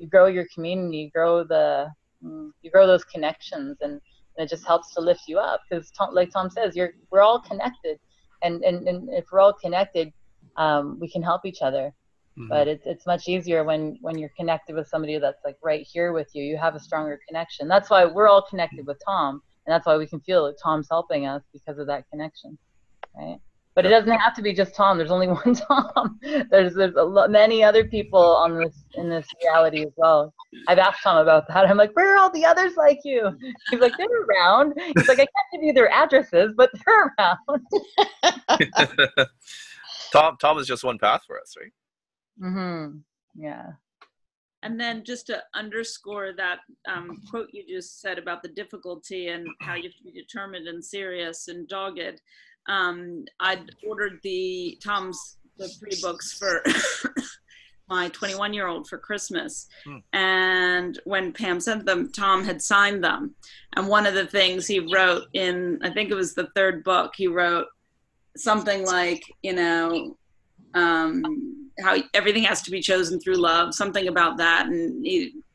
grow your community, you grow those connections, and it just helps to lift you up. Because like Tom says, we're all connected, and if we're all connected, we can help each other. Mm-hmm. But it's much easier when you're connected with somebody that's like right here with you. You have a stronger connection. That's why we're all connected with Tom, and that's why we can feel that Tom's helping us because of that connection, right? But it doesn't have to be just Tom. There's only one Tom. There's many other people in this reality as well. I've asked Tom about that. I'm like, where are all the others like you? He's like, they're around. He's like, I can't give you their addresses, but they're around. Tom is just one path for us, right? Mm-hmm. Yeah. And then just to underscore that quote you just said about the difficulty and how you have to be determined and serious and dogged, I'd ordered the 3 books for my 21-year-old for Christmas. And when Pam sent them, Tom had signed them. And one of the things he wrote in, I think it was the 3rd book, he wrote something like, you know, how everything has to be chosen through love, something about that. And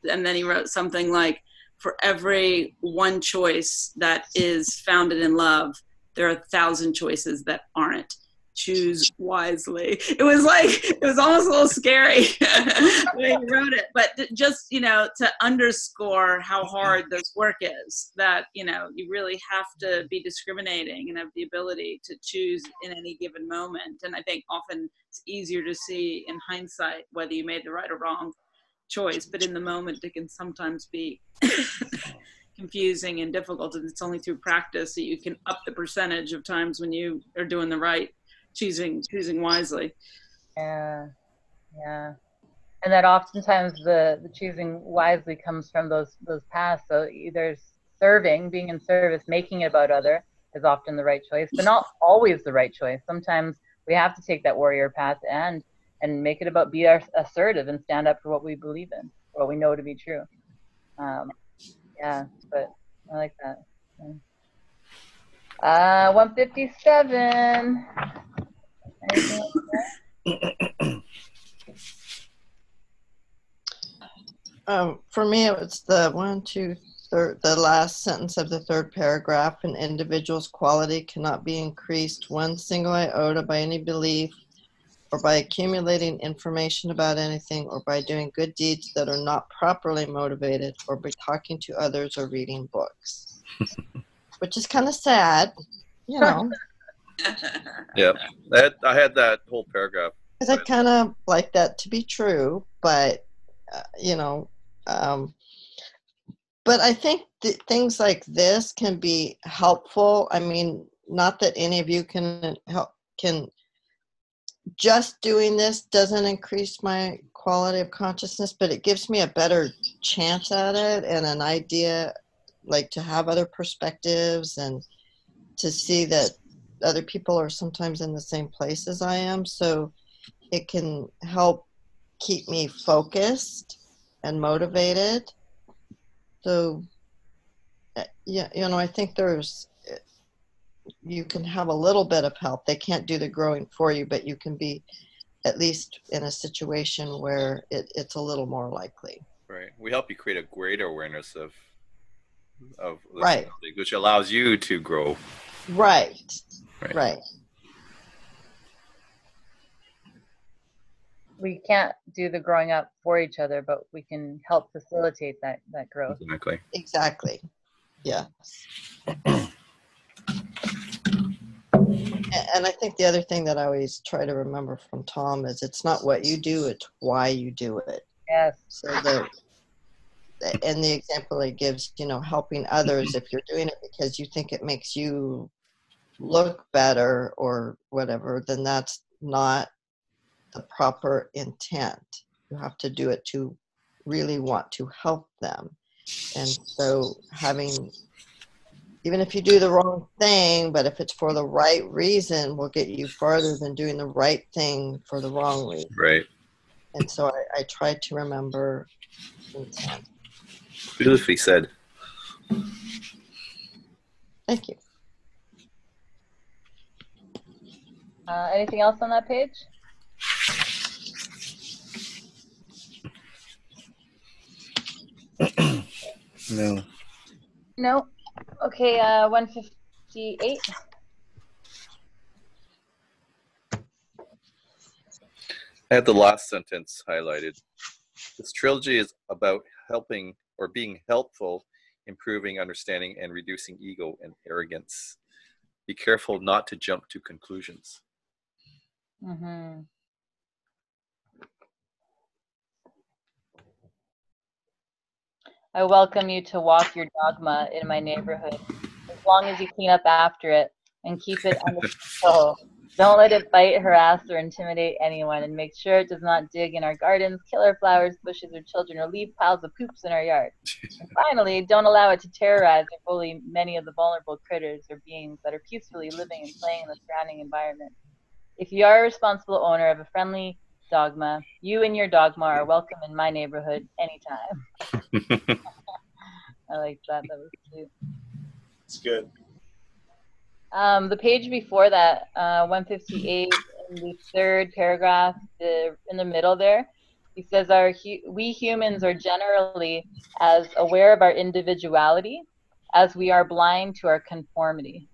then he wrote something like, for every one choice that is founded in love, there are 1,000 choices that aren't. Choose wisely. It was almost a little scary when he wrote it, but just, you know, to underscore how hard this work is, that, you know, you really have to be discriminating and have the ability to choose in any given moment. And I think often it's easier to see in hindsight whether you made the right or wrong choice, but in the moment it can sometimes be confusing and difficult, and it's only through practice that you can up the percentage of times when you are doing the right, choosing wisely. Yeah, yeah. And that oftentimes the choosing wisely comes from those paths. So either serving, being in service, making it about other is often the right choice, but not always the right choice. Sometimes we have to take that warrior path and make it about be assertive and stand up for what we believe in, what we know to be true. Yeah, but I like that. 157. Anything like For me, it was the the last sentence of the third paragraph. An individual's quality cannot be increased one single iota by any belief, or by accumulating information about anything, or by doing good deeds that are not properly motivated, or by talking to others or reading books. Which is kind of sad, you know. Yeah, I had that whole paragraph. Because I kind of like that to be true, but, you know, but I think that things like this can be helpful. I mean, not that any of you can just doing this doesn't increase my quality of consciousness, but it gives me a better chance at it and an idea, like to have other perspectives and to see that other people are sometimes in the same place as I am. So it can help keep me focused and motivated. So, yeah, you know, I think you can have a little bit of help. They can't do the growing for you, but you can be at least in a situation where it's a little more likely. Right. We help you create a greater awareness of right, which allows you to grow. Right. We can't do the growing up for each other, but we can help facilitate that growth. Exactly. Yeah. And I think the other thing that I always try to remember from Tom is it's not what you do, it's why you do it. Yes. So and the example he gives, you know, helping others, if you're doing it because you think it makes you look better or whatever, then that's not the proper intent. You have to do it to really want to help them. And so even if you do the wrong thing, but if it's for the right reason, will get you farther than doing the right thing for the wrong reason. Right. And so I try to remember intent. Beautifully said. Thank you. Anything else on that page? No. No. Okay, 158. I have the last sentence highlighted. This trilogy is about helping or being helpful, improving understanding, and reducing ego and arrogance. Be careful not to jump to conclusions. Mm-hmm. I welcome you to walk your dogma in my neighborhood, as long as you clean up after it and keep it under control. Don't let it bite, harass, or intimidate anyone, and make sure it does not dig in our gardens, kill our flowers, bushes, or children, or leave piles of poops in our yard. And finally, don't allow it to terrorize or bully many of the vulnerable critters or beings that are peacefully living and playing in the surrounding environment. If you are a responsible owner of a friendly dogma, you and your dogma are welcome in my neighborhood anytime. I like that. That was cute. It's good. The page before that, 158, in the third paragraph, in the middle there, he says, we humans are generally as aware of our individuality as we are blind to our conformity.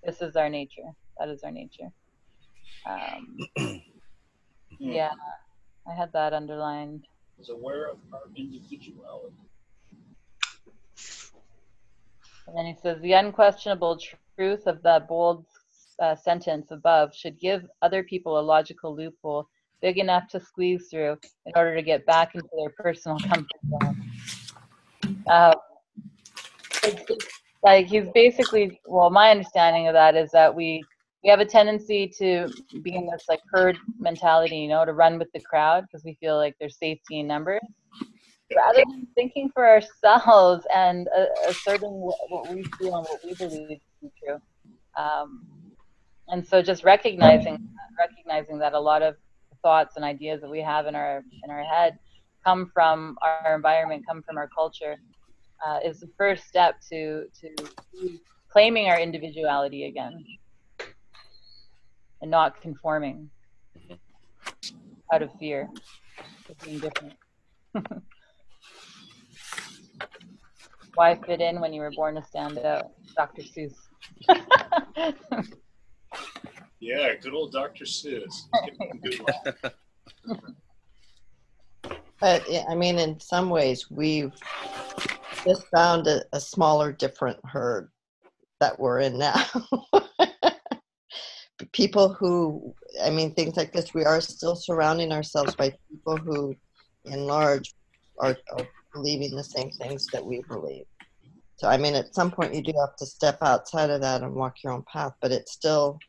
This is our nature. That is our nature. Yeah, I had that underlined. Is aware of our individuality. And then he says, the unquestionable truth of that bold sentence above should give other people a logical loophole big enough to squeeze through in order to get back into their personal comfort zone. it's like he's basically, well, my understanding of that is that we have a tendency to be in this like herd mentality, you know, to run with the crowd because we feel like there's safety in numbers, rather than thinking for ourselves and asserting what we feel and what we believe to be true. And so just recognizing that a lot of thoughts and ideas that we have in our head come from our environment, come from our culture, is the first step to claiming our individuality again and not conforming out of fear of being different. Why fit in when you were born to stand out? Dr. Seuss. Yeah, good old Dr. Seuss. Good one. But I mean, in some ways, we've just found a smaller, different herd that we're in now. People who, I mean, things like this, we are still surrounding ourselves by people who, in large, are believing the same things that we believe. So, I mean, at some point, you do have to step outside of that and walk your own path, but it's still.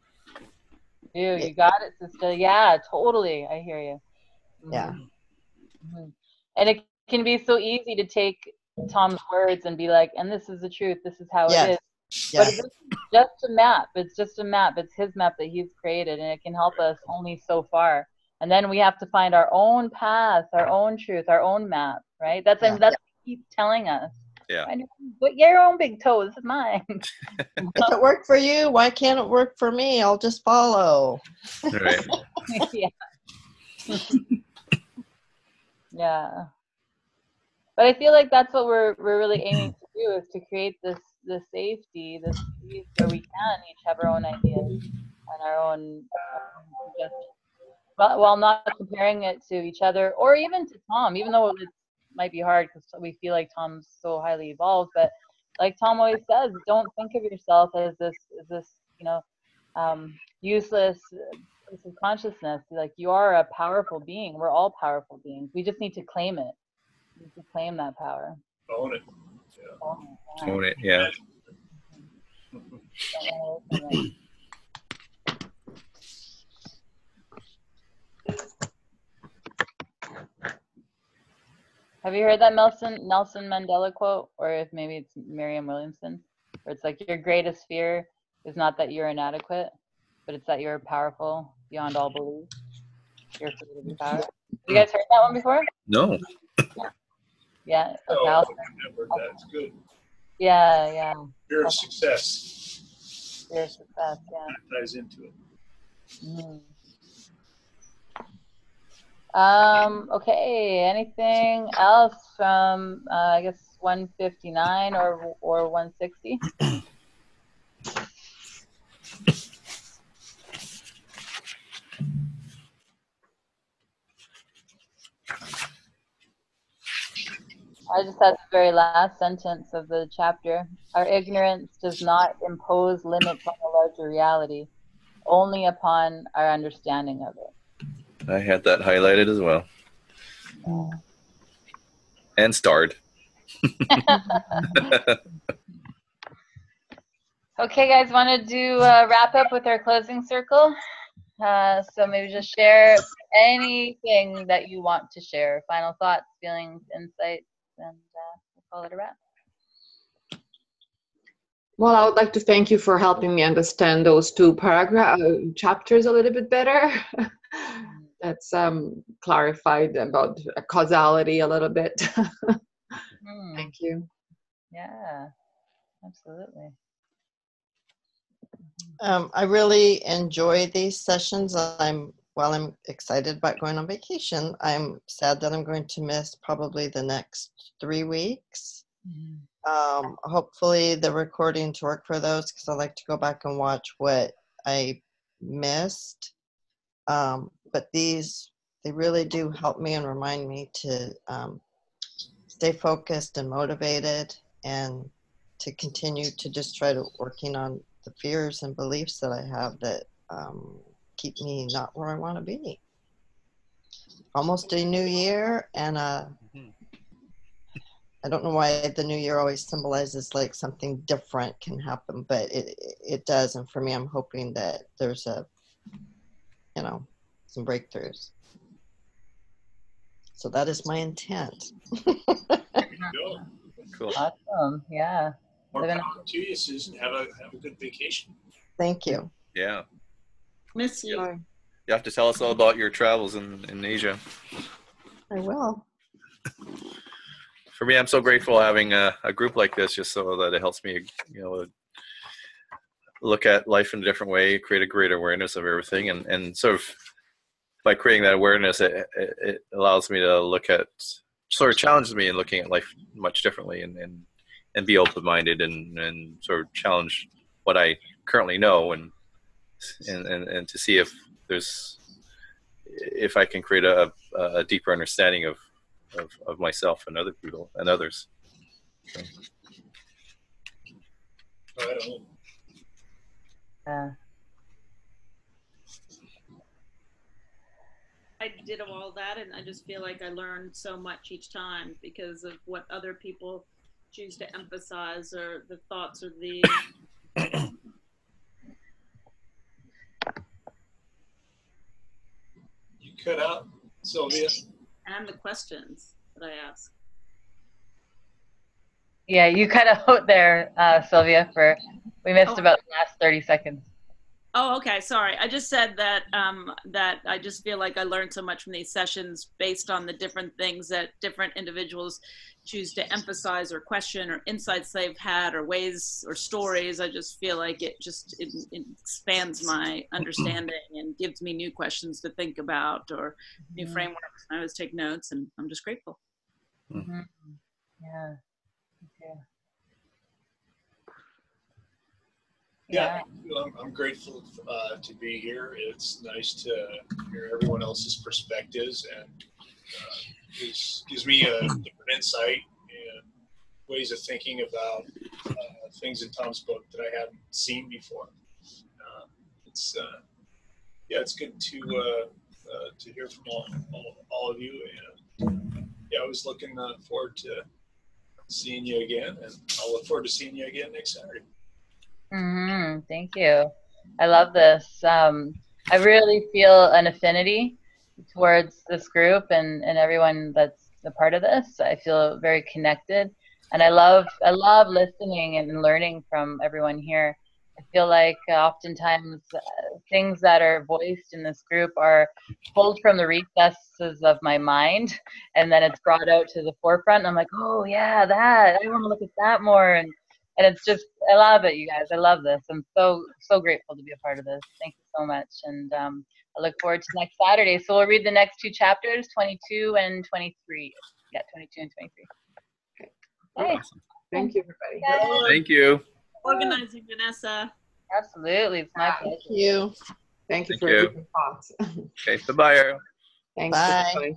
You got it, sister. Yeah, totally. I hear you. Yeah. Mm-hmm. And it can be so easy to take Tom's words and be like, and this is the truth, this is how it is. But it's just a map. It's just a map. It's his map that he's created, and it can help us only so far. And then we have to find our own path, our own truth, our own map, right? That's what he keeps telling us. Yeah. But your own big toe, this is mine. If it worked for you, why can't it work for me? I'll just follow. Right. Yeah. Yeah. But I feel like that's what we're really aiming to do, is to create this safety, this space where we can each have our own ideas and our own suggestions, but while not comparing it to each other or even to Tom, even though it might be hard because we feel like Tom's so highly evolved. But like Tom always says, don't think of yourself as this useless piece of consciousness. Like, you are a powerful being. We're all powerful beings. We just need to claim it. We need to claim that power. Own it. Yeah. Own it, yeah. Have you heard that Nelson Mandela quote, or if maybe it's Marianne Williamson, where it's like, your greatest fear is not that you're inadequate, but it's that you're powerful beyond all belief. You're afraid of your power. Have you guys heard that one before? No. Yeah. Oh, Okay, I've heard that. It's good. Yeah. Fear of success. Fear of success, yeah. That ties into it. Mm. Okay, anything else from, I guess, 159 or 160? I just had the very last sentence of the chapter. Our ignorance does not impose limits on the larger reality, only upon our understanding of it. I had that highlighted as well. And starred. Okay, guys, want to wrap up with our closing circle? So maybe just share anything that you want to share. Final thoughts, feelings, insights, and we'll call it a wrap. Well, I would like to thank you for helping me understand those two chapters a little bit better. That's clarified about causality a little bit. Thank you. Yeah, absolutely. I really enjoy these sessions. While I'm excited about going on vacation, I'm sad that I'm going to miss probably the next 3 weeks. Hopefully the recordings work for those, because I like to go back and watch what I missed. But they really do help me and remind me to stay focused and motivated, and to continue to just try to working on the fears and beliefs that I have that keep me not where I want to be. Almost a new year and a I don't know why the new year always symbolizes like something different can happen, but it does. And for me, I'm hoping that there's some breakthroughs. So that is my intent. Go. Cool. Awesome. Yeah. More power to you, Susan. Have a good vacation. Thank you. Yeah. Miss you. You have to tell us all about your travels in Asia. I will. For me, I'm so grateful having a group like this, just so that it helps me, look at life in a different way, create a greater awareness of everything, and sort of by creating that awareness, it allows me to sort of challenges me in looking at life much differently, and be open-minded and sort of challenge what I currently know, and to see if I can create a deeper understanding of myself and other people and others. So. Right on. Yeah. I did all that, and I just feel like I learned so much each time because of what other people choose to emphasize, or the thoughts, or the You cut out, Sylvia. and the questions that I ask. Yeah, you cut out there, Sylvia, we missed about the last 30 seconds. Oh, okay. Sorry. I just said that that I just feel like I learned so much from these sessions based on the different things that different individuals choose to emphasize or question, or insights they've had, or ways or stories. I just feel like it expands my understanding and gives me new questions to think about, or new frameworks. I always take notes, and I'm just grateful. Mm-hmm. Yeah. Okay. Yeah, I'm grateful to be here. It's nice to hear everyone else's perspectives, and it gives me a different insight and ways of thinking about things in Tom's book that I hadn't seen before. It's good to hear from all of you, and I was looking forward to seeing you again, and I'll look forward to seeing you again next Saturday. Thank you. I love this. I really feel an affinity towards this group and everyone that's a part of this. I feel very connected, and I love listening and learning from everyone here. I feel like oftentimes things that are voiced in this group are pulled from the recesses of my mind, and then it's brought out to the forefront. And I'm like, oh yeah, that I want to look at that more, and it's just, I love it, you guys. I love this. I'm so grateful to be a part of this. Thank you so much, and I look forward to next Saturday. So we'll read the next two chapters, 22 and 23. Yeah, 22 and 23. Okay. Awesome. Thank you, everybody. Thank you. Organizing, Vanessa. Absolutely. It's my pleasure. Thank you. Thank you Thank for you. your thoughts. Okay, bye-bye, Ariel. Thanks. Bye. Bye.